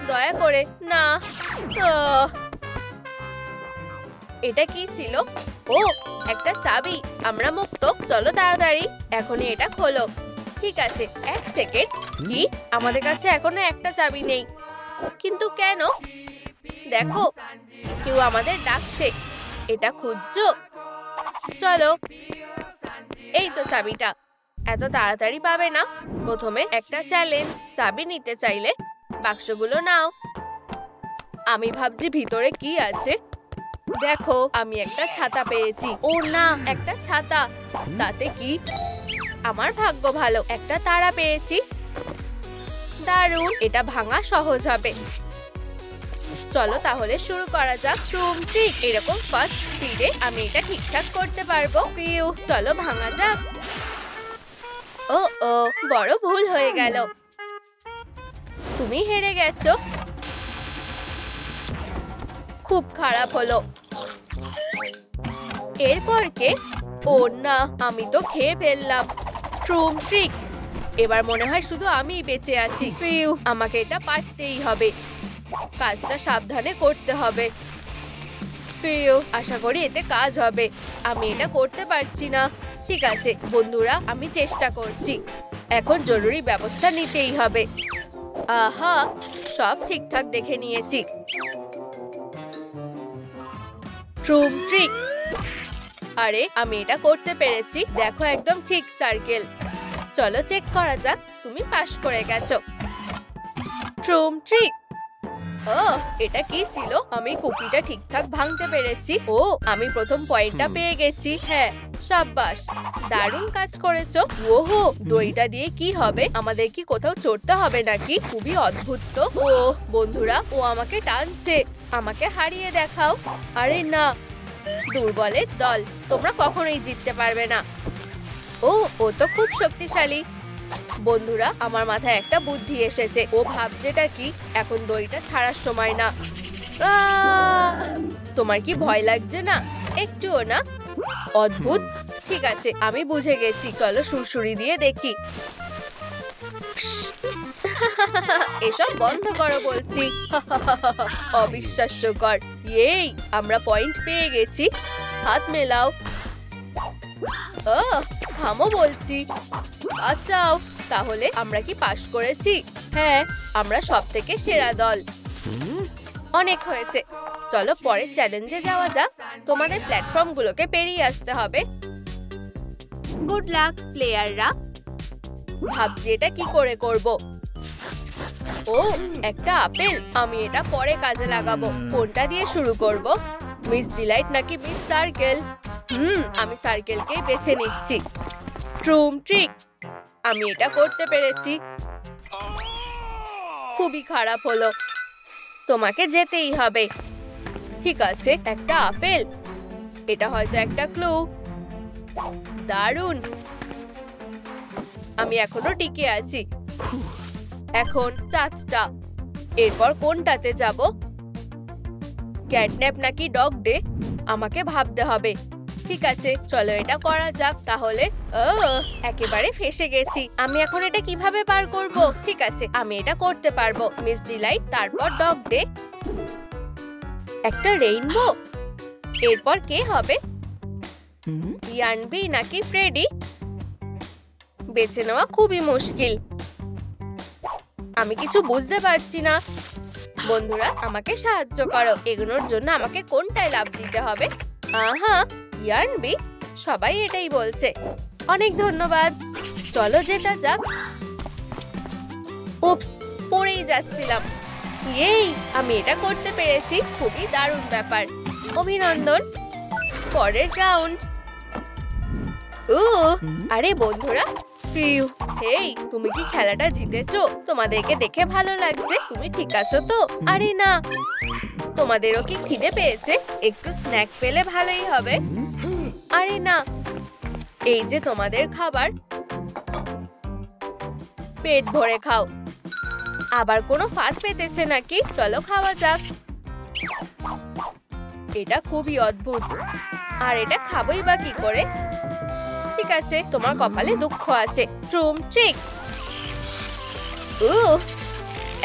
দয়া করে। না। এটা কি ছিল? ও, একটা চাবি। আমরা মুক্ত। চলো তাড়াতাড়ি, এখনই এটা খোলো। ঠিক আছে, এক সেকেন্ড। কি, আমাদের কাছে এখনো একটা চাবি নেই। কিন্তু কেন? দেখো, কেউ আমাদের ডাকছে। এটা খুঁজছো? চলো। এই তো চাবিটা। এত তাড়াতাড়ি পাবে না। প্রথমে একটা চ্যালেঞ্জ। চাবি নিতে চাইলে বাক্সগুলো নাও। আমি ভাবছি ভিতরে কি আছে। দেখো, আমি একটা ছাতা পেয়েছি। ও না, একটা ছাতা। তাতে কি? আমার ভাগ্য ভালো, একটা তারা পেয়েছি। দারুণ, এটা ভাঙা সহজ হবে। চলো তাহলে শুরু করা যাক। ঠিক এরকম ফার্স্ট স্পিডে আমি এটা ঠিকঠাক করতে পারবো। চলো ভাঙা যাক। ও, বড় ভুল হয়ে গেল। তুমি হেরে গেছো। খুব খারাপ হলো। এরপর কে? ও না, আমি তো খেয়ে ফেললাম। ট্রিক। এবার মনে হয় শুধু আমিই বেঁচে আছি। আমাকে এটা পারতেই হবে। কাজটা সাবধানে করতে হবে। আশা করি এতে কাজ হবে। আমি এটা করতে পারছি না। ঠিক আছে বন্ধুরা, আমি চেষ্টা করছি। এখন জরুরি ব্যবস্থা নিতেই হবে। আহা, সব ঠিকঠাক দেখে নিয়েছি। ট্রিক। আরে, আমি এটা করতে পেরেছি। দেখো, একদম ঠিক সার্কেল। চলো চেক করা যাক। তুমি পাস করে গেছো। ট্রিক। ও, এটা কি ছিল? আমি কুকিটা ঠিকঠাক ভাঙতে পেরেছি। ও, আমি প্রথম পয়েন্টটা পেয়ে গেছি। হ্যাঁ, সাব্বাস, দারুণ কাজ করেছো। ওহো, দড়িটা দিয়ে কি হবে? আমাদের কি কোথাও চড়তে হবে নাকি? খুবই অদ্ভুত তো। ও বন্ধুরা, ও আমাকে টানছে। আমাকে হারিয়ে দেখাও। আরে না, দুর্বলের দল, তোমরা কখনোই জিততে পারবে না। ও তো খুব শক্তিশালী। বন্ধুরা, আমার মাথায় একটা বুদ্ধি এসেছে। ও ভাবছেটা কি? এখন দড়িটা ছাড়ার সময় না। তোমার কি ভয় লাগছে না? একটুও না? অদ্ভুত। ঠিক আছে, আমি বুঝে গেছি। চলো সুরসুরি দিয়ে দেখি। এসব বন্ধ করো বলছি। অবিশ্বাস্যকর। এই, আমরা পয়েন্ট পেয়ে গেছি। হাত মেলাও। থামো বলছি। বাঁচাও। তাহলে আমরা কি পাস করেছি? হ্যাঁ, আমরা সবথেকে সেরা দল। অনেক হয়েছে, চলো পরের চ্যালেঞ্জে যাওয়া যাক। তোমাদের প্ল্যাটফর্মগুলোকে পেরিয়ে আসতে হবে। গুড লাক প্লেয়াররা। ভাবছি এটা কি করে করব। ও একটা আপেল, আমি এটা পরে কাজে লাগাবো। কোনটা দিয়ে শুরু করব, মিস ডিলাইট নাকি মিস সার্কেল? আমি সার্কেলকেই বেছে নিচ্ছি। ট্রুম ট্রিক, আমি এটা করতে পেরেছি। খুবই খারাপ হলো, তোমাকে যেতেই হবে। ঠিক আছে, একটা আপেল, এটা হয়তো একটা ক্লু। দারুণ, আমি এখনো টিকে আছি। এখন 4টা, এরপর কোনটাতে যাব? ক্যাটন্যাপ নাকি ডগ ডে? আমাকে ভাবতে হবে। ঠিক আছে, চলো এটা করা যাক তাহলে। একেবারে ফেসে গেছি। আমি এখন এটা কিভাবে পার করব? ঠিক আছে, আমি এটা করতে পারবো। মিস ডিলাইট, তারপর ডগ ডে, একটা রেইনবো। এরপর কে হবে? ইয়ানবি নাকি ফ্রেডি? বেছে নেওয়া খুবই মুশকিল, আমি কিছু বুঝতে পারছি না। বন্ধুরা, আমাকে সাহায্য করো। এগোনোর জন্য আমাকে কোনটায় লাফ দিতে হবে? আহা, ইয়ানবি, সবাই এটাই বলছে। অনেক ধন্যবাদ, চলো যেটা যাক। উপস, পড়েই যাচ্ছিলাম। এই, আমি এটা করতে পেরেছি। খুবই দারুণ ব্যাপার, অভিনন্দন। পরের রাউন্ড। আরে বন্ধুরা, হেই, তুমি কি খেলাটা জিতেছো? তোমাদেরকে দেখে ভালো লাগছে। তুমি ঠিক আছো তো? আরে না, তোমাদেরও কি খিদে পেয়েছে? একটু স্ন্যাক পেলে ভালোই হবে। আরে না, এই যে তোমাদের খাবার, পেট ভরে খাও। আবার কোনো ফাঁদ পেতেছে নাকি? চলো খাওয়া যাক। এটা খুবই অদ্ভুত, আর এটা খাবোই বা কি করে? ঠিক আছে, তোমার কপালে দুঃখ আছে। ট্রুম ট্রিক,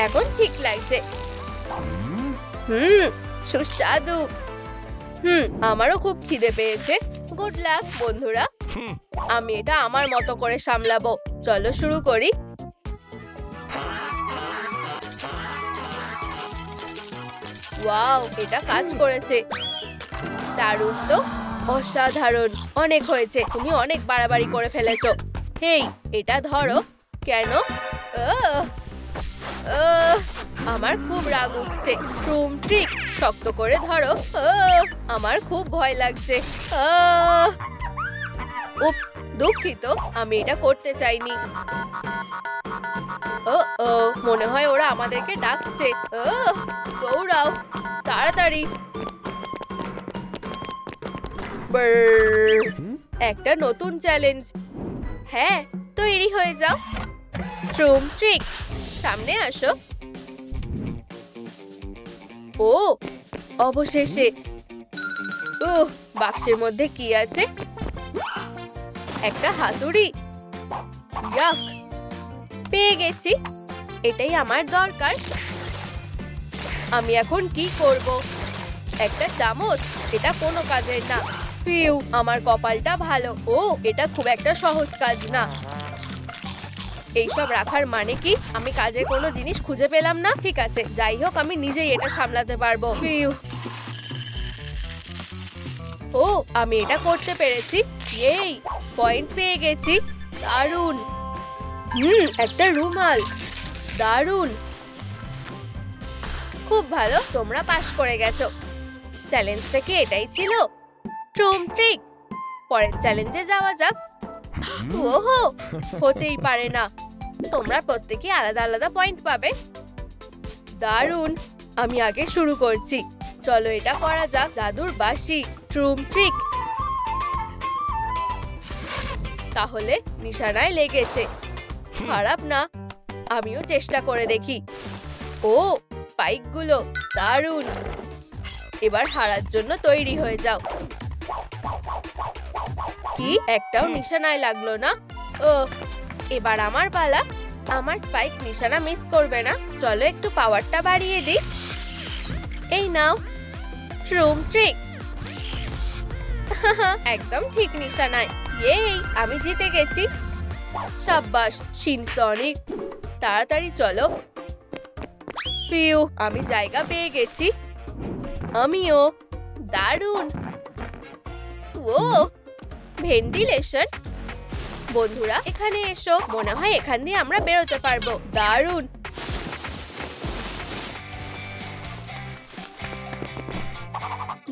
এখন ঠিক লাগছে। সুস্বাদু। আমারও খুব খিদে পেয়েছে। গুড লাক বন্ধুরা, আমি এটা আমার মতো করে সামলাবো। চলো শুরু করি। ওয়াও, এটা কাজ করেছে। দারুণ তো, অসাধারণ। অনেক হয়েছে, তুমি অনেক বাড়াবাড়ি করে ফেলেছো। হেই, এটা ধরো। কেন? আমার খুব রাগ উঠছে। ট্রুম ট্রিক, শক্ত করে ধরো। আমার খুব ভয় লাগছে। উপস, দুঃখিত, আমি এটা করতে চাইনি। মনে হয় ওরা আমাদেরকে ডাকছে। দৌড়াও তাড়াতাড়ি। একটা নতুন চ্যালেঞ্জ। হ্যাঁ, তৈরি হয়ে যাও। ট্রুম ট্রিক, সামনে আসো। ও, অবশেষে। বাক্সের মধ্যে কি আছে? একটা হাতুড়ি। ইয়াক, পেয়ে গেছি। এটাই আমার দরকার। আমি এখন কি করব? একটা চামচ, এটা কোনো কাজের না। ফিউ, আমার কপালটা ভালো। এটা খুব একটা সহজ কাজ না। এইসব রাখার মানে কি? আমি কাজের কোনো জিনিস খুঁজে পেলাম না। ঠিক আছে, যাই হোক, আমি নিজেই এটা সামলাতে পারবো। ফিউ, আমি এটা করতে পেরেছি। এই, পয়েন্ট পেয়ে গেছি। দারুণ। একটা রুমাল। দারুণ, খুব ভালো, তোমরা পাস করে গেছো। চ্যালেঞ্জ থেকে এটাই ছিল। ট্রুম ট্রিক, পরের চ্যালেঞ্জে যাওয়া যাক। ওহো, হতেই পারে না। তোমরা প্রত্যেকে আলাদা আলাদা পয়েন্ট পাবে। দারুণ, আমি আগে শুরু করছি। চলো এটা করা যাক। জাদুর বাঁশি। ট্রুম ট্রিক, তাহলে নিশানায় লেগেছে। খারাপ না, আমিও চেষ্টা করে দেখি। স্পাইক গুলো দারুণ। এবার হারার জন্য তৈরি হয়ে যাও। কি, একটাও নিশানায় লাগলো না। এবার আমার পালা। আমার স্পাইক নিশানা মিস করবে না। চলো একটু পাওয়ারটা বাড়িয়ে দিই। এই নাও। ট্রুম ট্রিক, একদম ঠিক নিশানায়। এই, আমি জিতে গেছি। সাব্বাস শিনসনিক, তাড়াতাড়ি চলো। পিউ, আমি জায়গা পেয়ে গেছি। আমিও। দারুণ। ভেন্টিলেশন। বন্ধুরা, এখানে এসো। মনে হয় এখান দিয়ে আমরা বেরোতে পারবো। দারুণ।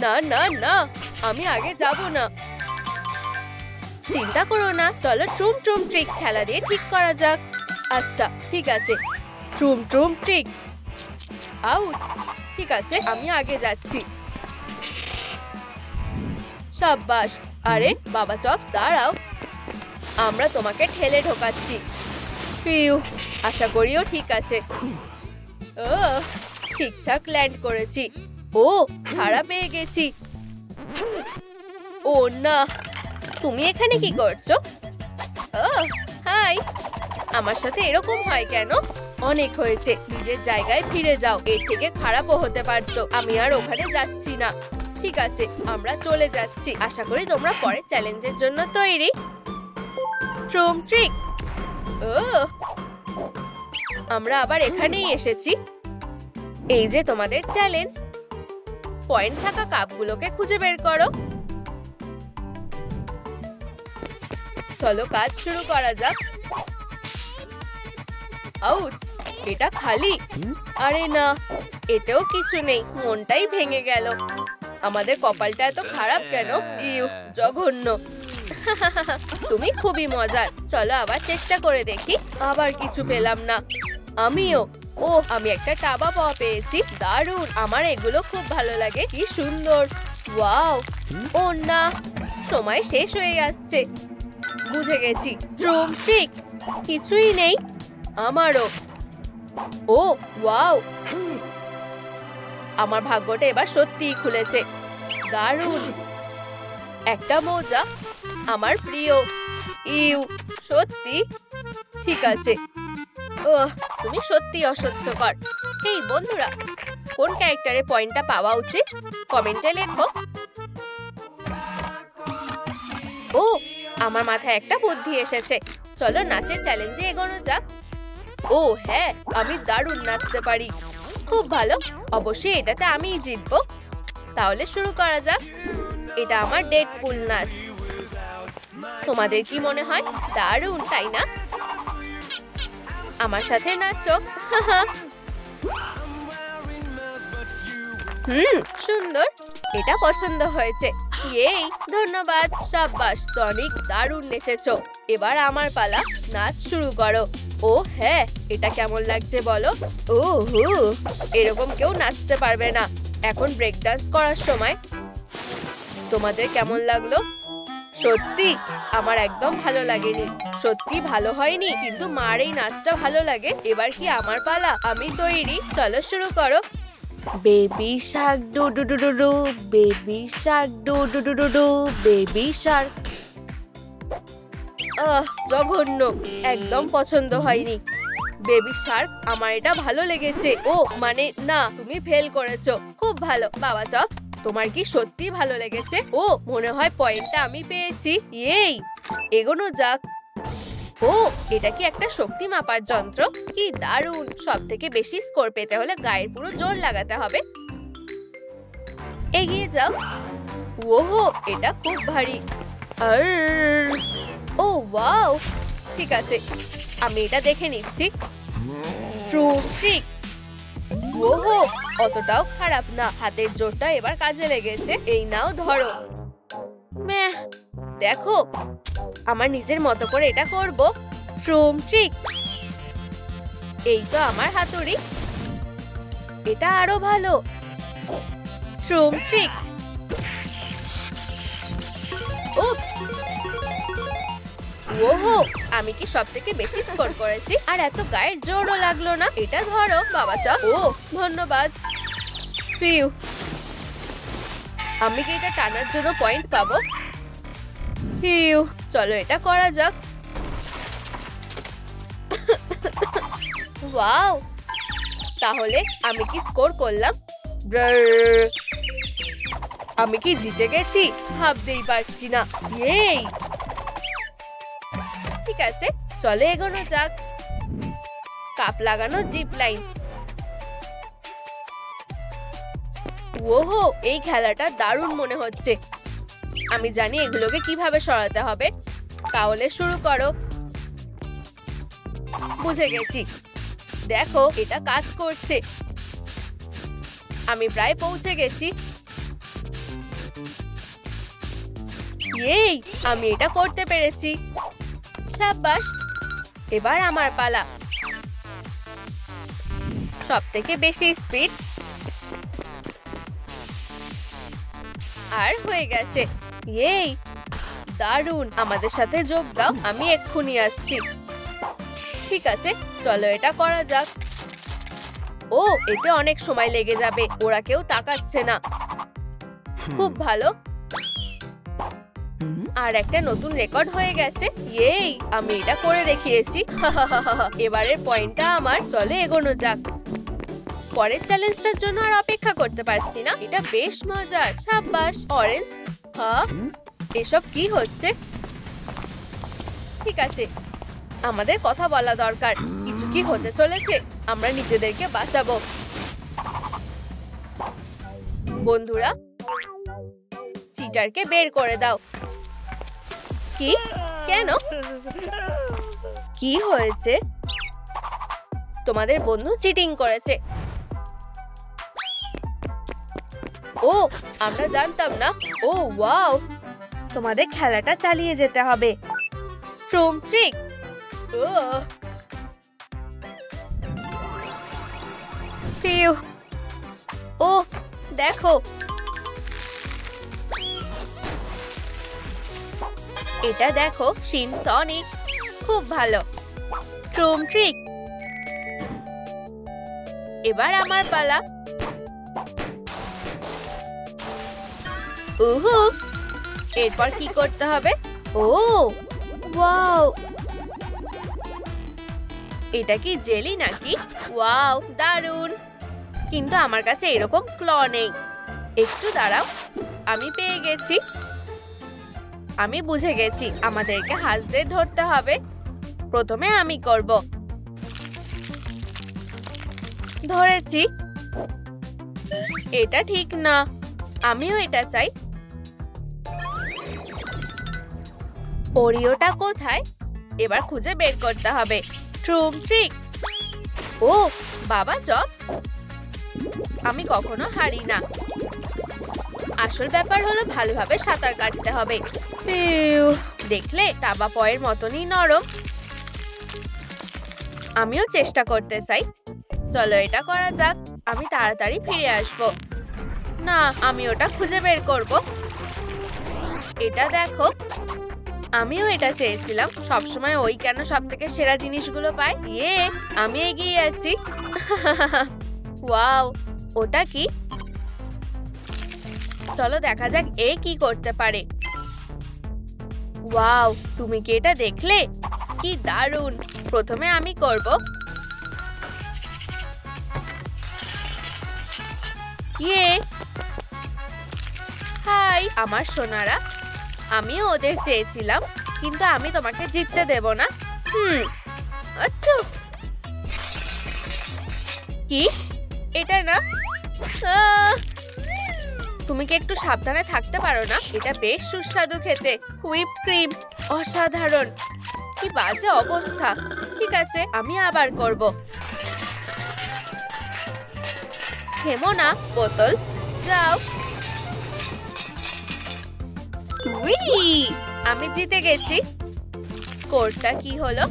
না না না, আমি আগে যাব না। চিন্তা করো না, চলো ট্রুম ট্রুম ট্রিক খেলা দিয়ে ঠিক করা যাক। আচ্ছা ঠিক আছে, ট্রুম ট্রুম ট্রিক। আউট। ঠিক আছে, আমি আগে যাচ্ছি। সাব্বাস। আরে বাবা চপস, দাঁড়াও, আমরা তোমাকে ঠেলে ঢোকাচ্ছি। পিউ, আশা করিও ঠিক আছে। ঠিকঠাক ল্যান্ড করেছি। ও, ছাড়া পেয়ে গেছি। ও না, তুমি এখানে কি করছো? হাই, আমার সাথে এরকম হয় কেন? অনেক হয়েছে, নিজের জায়গায় ফিরে যাও। এর থেকে খারাপও হতে পারতো। আমি আর ওখানে যাচ্ছি না। ঠিক আছে, আমরা চলে যাচ্ছি। আশা করি তোমরা পরের চ্যালেঞ্জের জন্য তৈরি। ট্রুম ট্রিক। আমরা আবার এখানেই এসেছি। এই যে তোমাদের চ্যালেঞ্জ। পয়েন্ট থাকা কাপগুলোকে খুঁজে বের করো। চলো কাজ শুরু করা যাক। আউট, এটা খালি। আরে না, এতেও কিছু নেই। মনটাই ভেঙে গেল। আমাদের কপালটা এত খারাপ কেন? ইউ, জঘন্য। তুমি খুবই মজার। চলো আবার চেষ্টা করে দেখি। আবার কিছু পেলাম না। আমিও। ও, আমি একটা টাবা পাওয়া পেয়েছি। দারুণ, আমার এগুলো খুব ভালো লাগে। কি সুন্দর। ওয়াও। ও না, সময় শেষ হয়ে আসছে। বুঝে গেছি, ট্রুম ট্রিক। কিছুই নেই। আমারও। ও ওয়াও, আমার ভাগ্যটা এবার সত্যিই খুলেছে। দারুণ। একটা মোজা, আমার প্রিয়। ইউ, সত্যি? ঠিক আছে। তুমি সত্যি অসহ্যকর। এই বন্ধুরা, কোন ক্যারেক্টারে পয়েন্টটা পাওয়া উচিত কমেন্টে লেখো। ও, আমার মাথায় একটা বুদ্ধি এসেছে। চলো নাচের চ্যালেঞ্জে এগোনো যাক। ও হ্যাঁ, আমি দারুণ নাচতে পারি। খুব ভালো, অবশ্যই এটাতে আমিই জিতবো। তাহলে শুরু করা যাক। এটা আমার ডেডপুল নাচ। তোমাদের কি মনে হয়? দারুণ, তাই না? আমার সাথে নাচো। সুন্দর। এটা পছন্দ হয়েছে। এই ধন্যবাদ। সাব্বাস টনিক, দারুণ নেচেছো। এবার আমার পালা। নাচ শুরু করো। ও হ্যাঁ, এটা কেমন লাগছে বলো? ও হু, এরকম কেউ নাচতে পারবে না। এখন ব্রেক ডান্স করার সময়। তোমাদের কেমন লাগলো? সত্যি আমার একদম ভালো লাগেনি। সত্যি ভালো হয়নি, কিন্তু মার এই নাচটা ভালো লাগে। এবার কি আমার পালা? আমি তৈরি। চলো শুরু করো। Baby Shark do do do do do, baby Shark do do do do do, baby Shark. জঘন্য, একদম পছন্দ হয়নি। বেবি শার্ক, আমার এটা ভালো লেগেছে। ও মানে না, তুমি ফেল করেছো। খুব ভালো বাবা চপস, তোমার কি সত্যি ভালো লেগেছে? ও, মনে হয় পয়েন্টটা আমি পেয়েছি। এই, এগোনো যাক। ও, এটা কি একটা শক্তি মাপার যন্ত্র? কি দারুণ। সব থেকে বেশি স্কোর পেতে হলে গায়ের পুরো জোর লাগাতে হবে। এগিয়ে যাও। ওহো, এটা খুব ভারী। ও ওয়াও, ঠিক আছে, আমি এটা দেখে নিচ্ছি। ট্রুম ট্রিক। ওহো, অতটাও খারাপ না। হাতের জোরটা এবার কাজে লেগেছে। এই নাও ধরো। ম্যাহ, দেখো, আমার নিজের মতো করে এটা করব। ট্রুম ট্রিক। এই তো আমার হাতুড়ি। এটা আরো ভালো। ট্রুম ট্রিক। ওহো, আমি কি সব থেকে বেশি স্কোর করেছি? আর এত গায়ের জোরও লাগলো না। এটা ধরো বাবা চপ। ও ধন্যবাদ। ফিউ, আমি কি এটা টানার জন্য পয়েন্ট পাবো? ফিউ, চলো এটা করা যাক। ওয়াও, তাহলে আমি কি স্কোর করলাম? আমি কি জিতে গেছি? ভাবতেই পারছি না। এই, ঠিক আছে, চলো এগোনো যাক। কাপ লাগানো জিপ লাইন। ওহো, এই খেলাটা দারুণ মনে হচ্ছে। আমি জানি এগুলোকে কিভাবে সরাতে হবে। তাহলে শুরু করো। বুঝে গেছি। দেখো, এটা কাজ করছে। আমি প্রায় পৌঁছে গেছি। এই আমি এটা করতে পেরেছি। সাব্বাস, এবার আমার পালা। সবথেকে বেশি স্পিড, আর হয়ে গেছে। এই দারুণ, আমাদের সাথে যোগ দাও, আমি এক্ষুনি আসছি। ঠিক আছে, চলো এটা করা যাক। ও, এতে অনেক সময় লেগে যাবে, ওরা কেউ তাকাচ্ছে না। খুব ভালো, আর একটা নতুন রেকর্ড হয়ে গেছে। এই আমি এটা করে দেখিয়েছি। এবারের পয়েন্টটা আমার। চলো এগোনো যাক। পরের চ্যালেঞ্জটার জন্য আর অপেক্ষা করতে পারছি না, এটা বেশ মজার। সাব্বাস অরেঞ্জ। হ্যাঁ, এসব কি হচ্ছে? ঠিক আছে, আমাদের কথা বলা দরকার। কিছু কি হতে চলেছে? আমরা নিজেদেরকে বাঁচাবো। বন্ধুরা, চিটারকে বের করে দাও। কি? কেন? কি হয়েছে? তোমাদের বন্ধু চিটিং করেছে। ও, আমরা জানতাম না। ও ওয়াও, তোমাদের খেলাটা চালিয়ে যেতে হবে। ট্রুম ট্রিক। ফিউ। ও দেখো, এটা দেখো, সিনসনিক। খুব ভালো। ট্রুম ট্রিক। এবার আমার পালা। উহু, এরপর কি করতে হবে? ও ওয়াও, এটা কি জেলি নাকি? ওয়াও, দারুণ। কিন্তু আমার কাছে এরকম ক্ল নেই। একটু দাঁড়াও, আমি পেয়ে গেছি। আমি বুঝে গেছি, আমাদেরকে হাঁসদের ধরতে হবে। প্রথমে আমি করব। ধরেছি। এটা ঠিক না, আমিও এটা চাই। ওরিওটা কোথায়? এবার খুঁজে বের করতে হবে। ট্রুম ট্রিক। ও বাবা জবস, আমি কখনো হারি না। আসল ব্যাপার হলো ভালোভাবে সাঁতার কাটতে হবে। দেখলে, টাবা পয়ের মতনই নরম। আমিও চেষ্টা করতে চাই। চলো এটা করা যাক। আমি তাড়াতাড়ি ফিরে আসব। না, আমি ওটা খুঁজে বের করব। এটা দেখো, আমিও এটা চেয়েছিলাম। সবসময় ওই কেন সব থেকে সেরা জিনিসগুলো পায়? আমি এগিয়ে আছি। ওয়াও, ওটা কি? চলো দেখা যাক এ কি করতে পারে। ওয়াও, তুমি কি এটা দেখলে? কি দারুণ। প্রথমে আমি করব। হাই আমার সোনারা, আমিও ওদের চেয়েছিলাম, কিন্তু আমি তোমাকে জিততে দেব না। আচ্ছা, কি এটা না? তুমি কি একটু সাবধানে থাকতে পারো না? এটা বেশ সুস্বাদু খেতে। হুইপ ক্রিম, অসাধারণ। কি বাজে অবস্থা। ঠিক আছে, আমি আবার করব। থেমো না বোতল, যাও। আমি জিতে গেছি। স্কোরটা কি হলো?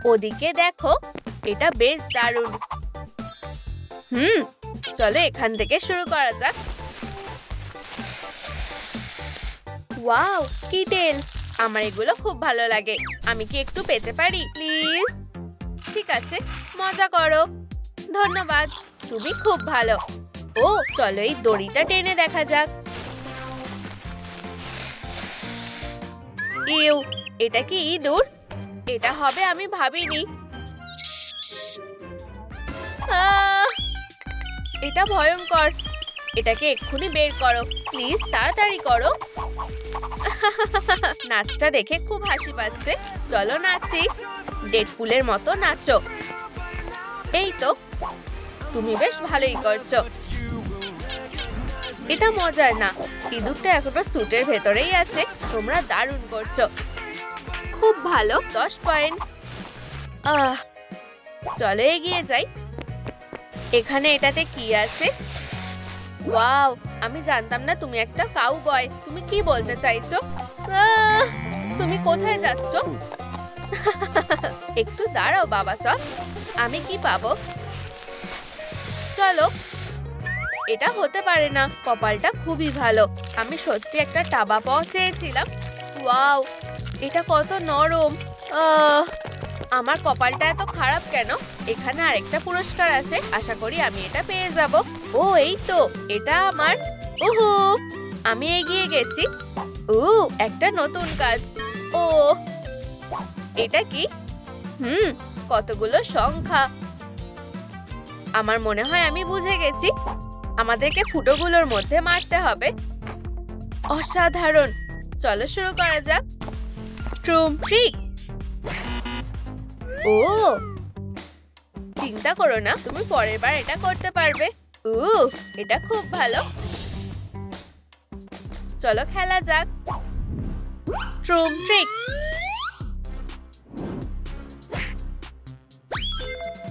ওদিকে দেখো, এটা বেশ দারুণ। চলো এখান থেকে শুরু করা যাক। ওয়াও, কিটেলস, আমার এগুলো খুব ভালো লাগে। আমি কি একটু পেতে পারি প্লিজ? ঠিক আছে, মজা করো। ধন্যবাদ, তুমি খুব ভালো। ও চলো এই দড়িটা টেনে দেখা যাক। ইউ, এটা কি ইঁদুর? এটা হবে আমি ভাবিনি। এটা ভয়ঙ্কর। এটাকে এক্ষুনি বের করো প্লিজ, তাড়াতাড়ি করো। নাচটা দেখে খুব হাসি পাচ্ছে। চলো নাচি, ডেডপুলের মতো নাচো। এই তো, তুমি বেশ ভালোই করছো। এটা মজার না, ইঁদুরটা এখনো স্যুটের ভেতরেই আছে। তোমরা দারুণ করছো, খুব ভালো। 10 পয়েন্ট। চলো এগিয়ে যাই। এখানে এটাতে কি আছে? ওয়াও, আমি জানতাম না তুমি একটা কাউবয়। তুমি কি বলতে চাইছো? তুমি কোথায় যাচ্ছো? একটু দাঁড়াও বাবা সব। আমি কি পাবো? চলো। এটা হতে পারে না, কপালটা খুবই ভালো। আমি সত্যি একটা টাবা পাওয়া চেয়েছিলাম। ওয়াও, এটা কত নরম। আমার কপালটা এত খারাপ কেন? এখানে আরেকটা পুরস্কার আছে, আশা করি আমি এটা পেয়ে যাব। ও এই তো, এটা আমার। উহু, আমি এগিয়ে গেছি। একটা নতুন কাজ। ও এটা কি? কতগুলো সংখ্যা। আমার মনে হয় আমি বুঝে গেছি। আমাদেরকে ফুটোগুলোর মধ্যে মারতে হবে। অসাধারণ। চলো শুরু করা যাক। ট্রুম ট্রিক। ও চিন্তা করো না, তুমি পরের বার এটা করতে পারবে। এটা খুব ভালো। চলো খেলা যাক। ট্রুম ট্রিক।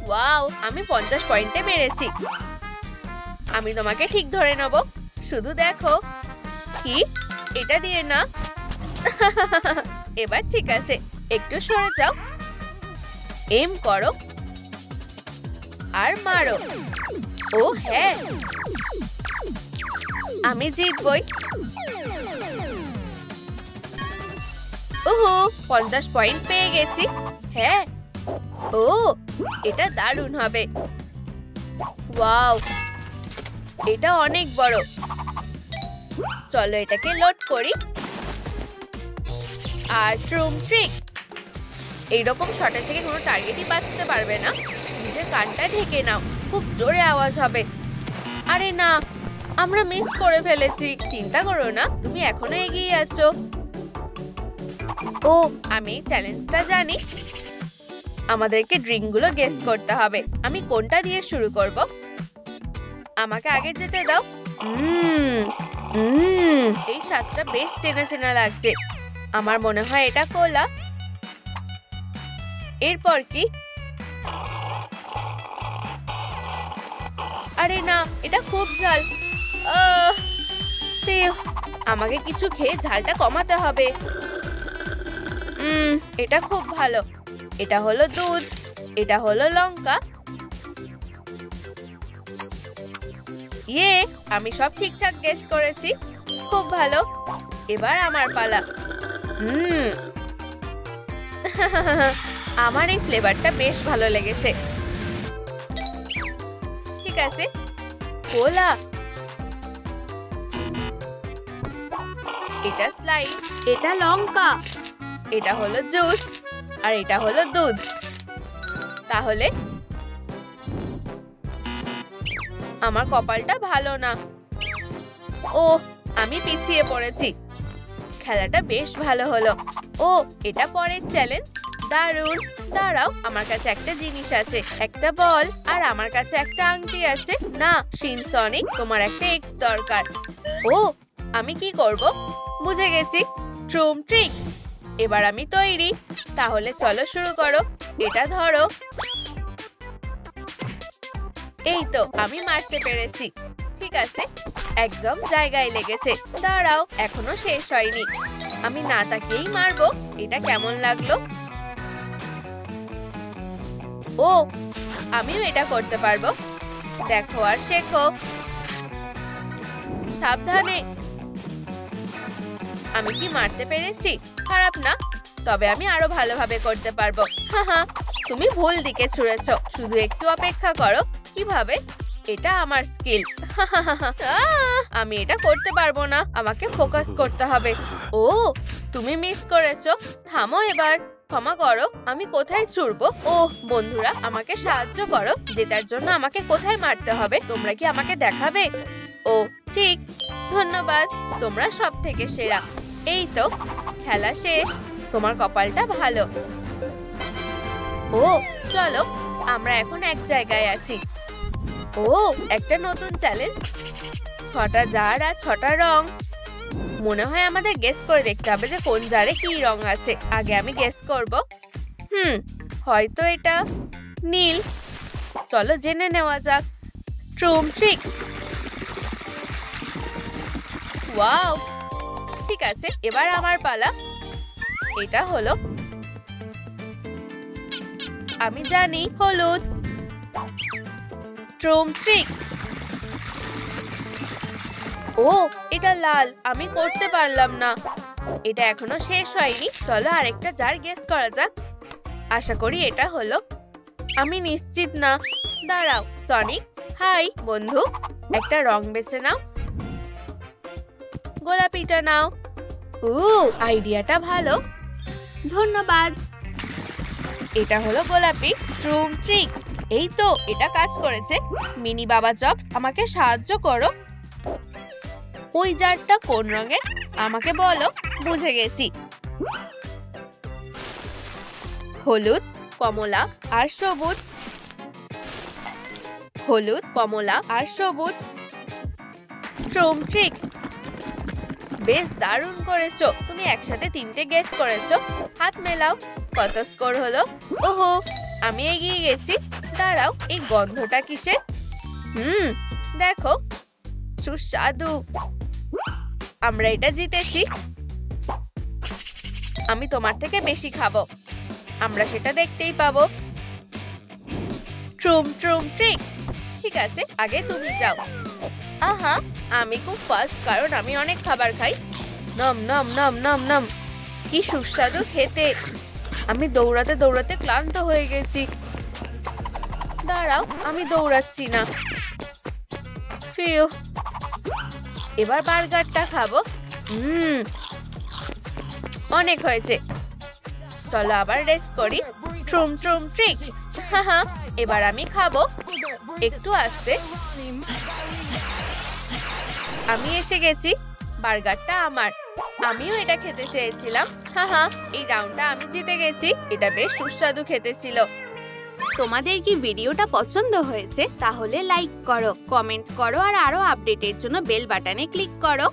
ওয়াও, আমি 50 পয়েন্টে মেরেছি। আমি তোমাকে ঠিক ধরে নেব, শুধু দেখো। কি? এটা দিয়ে না। এবার ঠিক আছে, একটু সরে যাও। এম করো আর মারো। ও হ্যাঁ, আমি জিতবই। 50 পয়েন্ট পেয়ে গেছি। হ্যাঁ, ও এটা দারুণ হবে। ওয়াও, এটা অনেক বড়। চলো এটাকে লোড করি। আর ট্রুম ট্রিক। এইরকম শটের থেকে কোনো টার্গেটই বাঁচতে পারবে না। নিজের কানটা ঢেকে নাও, খুব জোরে আওয়াজ হবে। আরে না, আমরা মিস করে ফেলেছি। চিন্তা করো না, তুমি এখনো এগিয়ে আছো। ও আমি চ্যালেঞ্জটা জানি। আমাদেরকে ড্রিঙ্কগুলো গেস করতে হবে। আমি কোনটা দিয়ে শুরু করব? আমাকে আগে যেতে দাও। এই স্বাদটা বেশ চেনা চেনা লাগছে। আমার মনে হয় এটা কোলা। এরপর কি? আরে না, এটা খুব ঝাল। আমাকে কিছু খেয়ে ঝালটা কমাতে হবে। এটা খুব ভালো। এটা হলো দুধ, এটা হলো লঙ্কা। আমি সব ঠিকঠাক গেস করেছি। খুব ভালো। এবার আমার পালা। আমার এই ফ্লেভারটা বেশ ভালো লেগেছে। ঠিক আছে, কোলা। এটা স্লাইড, এটা লঙ্কা, এটা হলো জুস, আর এটা হলো দুধ। তাহলে আমার কপালটা ভালো না। ও আমি পিছিয়ে পড়েছি। খেলাটা বেশ ভালো হলো। ও এটা পরের চ্যালেঞ্জ। দারুণ। দাঁড়াও, আমার কাছে একটা জিনিস আছে, একটা বল, আর আমার কাছে একটা আংটি আছে। না শিনসনিক, তোমার একটা এক্স দরকার। ও আমি কি করব? বুঝে গেছি, ট্রুম ট্রিক। এবার আমি তৈরি। তাহলে চলো শুরু করো। এটা ধরো। এই তো, আমি মারতে পেরেছি। ঠিক আছে, একদম জায়গায় লেগেছে। দাঁড়াও, এখনো শেষ হয়নি। আমি না তাকিয়েই মারবো। এটা কেমন লাগলো? ও আমিও এটা করতে পারবো। দেখো আর শেখো। সাবধানে। আমি কি মারতে পেরেছি? খারাপ না, তবে আমি আরো ভালোভাবে করতে পারবো। তুমি ভুল দিকে ছুঁড়েছো। শুধু একটু অপেক্ষা করো। কিভাবে? এটা আমার স্কিল। আমি এটা করতে পারবো না। আমাকে ফোকাস করতে হবে। ও তুমি মিস করেছো। থামো এবার। ক্ষমা করো, আমি কোথায় ছুড়বো? ও বন্ধুরা, আমাকে সাহায্য করো। জেতার জন্য আমাকে কোথায় মারতে হবে? তোমরা কি আমাকে দেখাবে? ও ঠিক, ধন্যবাদ। তোমরা সব থেকে সেরা। এই তো, খেলা শেষ। তোমার কপালটা ভালো। ও চলো, আমরা এখন এক জায়গায় আছি। ও একটা নতুন চ্যালেঞ্জ। 6টা জার আর 6টা রং। মনে হয় আমাদের গেস করে দেখতে হবে যে কোন জারে কি রং আছে। আগে আমি গেস করব। হয়তো এটা নীল। চলো জেনে নেওয়া যাক। ট্রুম ট্রিক। ওয়াও, ঠিক আছে, এবার আমার পালা। এটা হলো, আমি জানি, হলুদ। ট্রুম ট্রিক। ও, এটা লাল, আমি করতে পারলাম না। এটা এখনো শেষ হয়নি, চলো আরেকটা জার গেস করা যাক। আশা করি এটা হলো, আমি নিশ্চিত না। দাঁড়াও, সনিক, হাই বন্ধু, একটা রং বেছে নাও। গোলাপিটা নাও। আইডিয়াটা ভালো, ধন্যবাদ। এটা হলো গোলাপি। ট্রুম ট্রিক। এই তো, এটা কাজ করেছে। মিনি বাবা জবস, আমাকে সাহায্য করো। ওই জারটা কোন রঙের আমাকে বলো। বুঝে গেছি, হলুদ, কমলা আর সবুজ। হলুদ, কমলা আর সবুজ। ট্রুম ট্রিক। বেশ দারুণ করেছো, তুমি একসাথে 3টে গেস করেছো। হাত মেলাও। কত স্কোর হলো? ওহো, আমি এগিয়ে গেছি। দাঁড়াও, এই গন্ধটা কিসের? দেখো, সুস্বাদু। আমরা এটা জিতেছি। আমি তোমার থেকে বেশি খাবো, আমরা সেটা দেখতেই পাবো। ট্রুম ট্রুম ট্রিক। ঠিক আছে, আগে তুমি যাও। আহা, আমি খুব ফাস্ট, কারণ আমি অনেক খাবার খাই। নম নম নম নম নম, কি সুস্বাদু খেতে। আমি দৌড়াতে দৌড়াতে ক্লান্ত হয়ে গেছি। দাঁড়াও, আমি দৌড়াচ্ছি না। ফিউ, এবার বার্গারটা খাবো। অনেক হয়েছে, চলো আবার রেস্ট করি। ট্রুম ট্রুম ট্রিক। হাহা, এবার আমি খাবো। একটু আস্তে। আমি এসে গেছি, বার্গারটা আমার। আমিও এটা খেতে চেয়েছিলাম। হাহা, এই রাউন্ডটা আমি জিতে গেছি। এটা বেশ সুস্বাদু খেতে ছিল। তোমাদের কি ভিডিওটা পছন্দ হয়েছে? তাহলে লাইক করো, কমেন্ট করো আর আরো আপডেটের জন্য বেল বাটনে ক্লিক করো।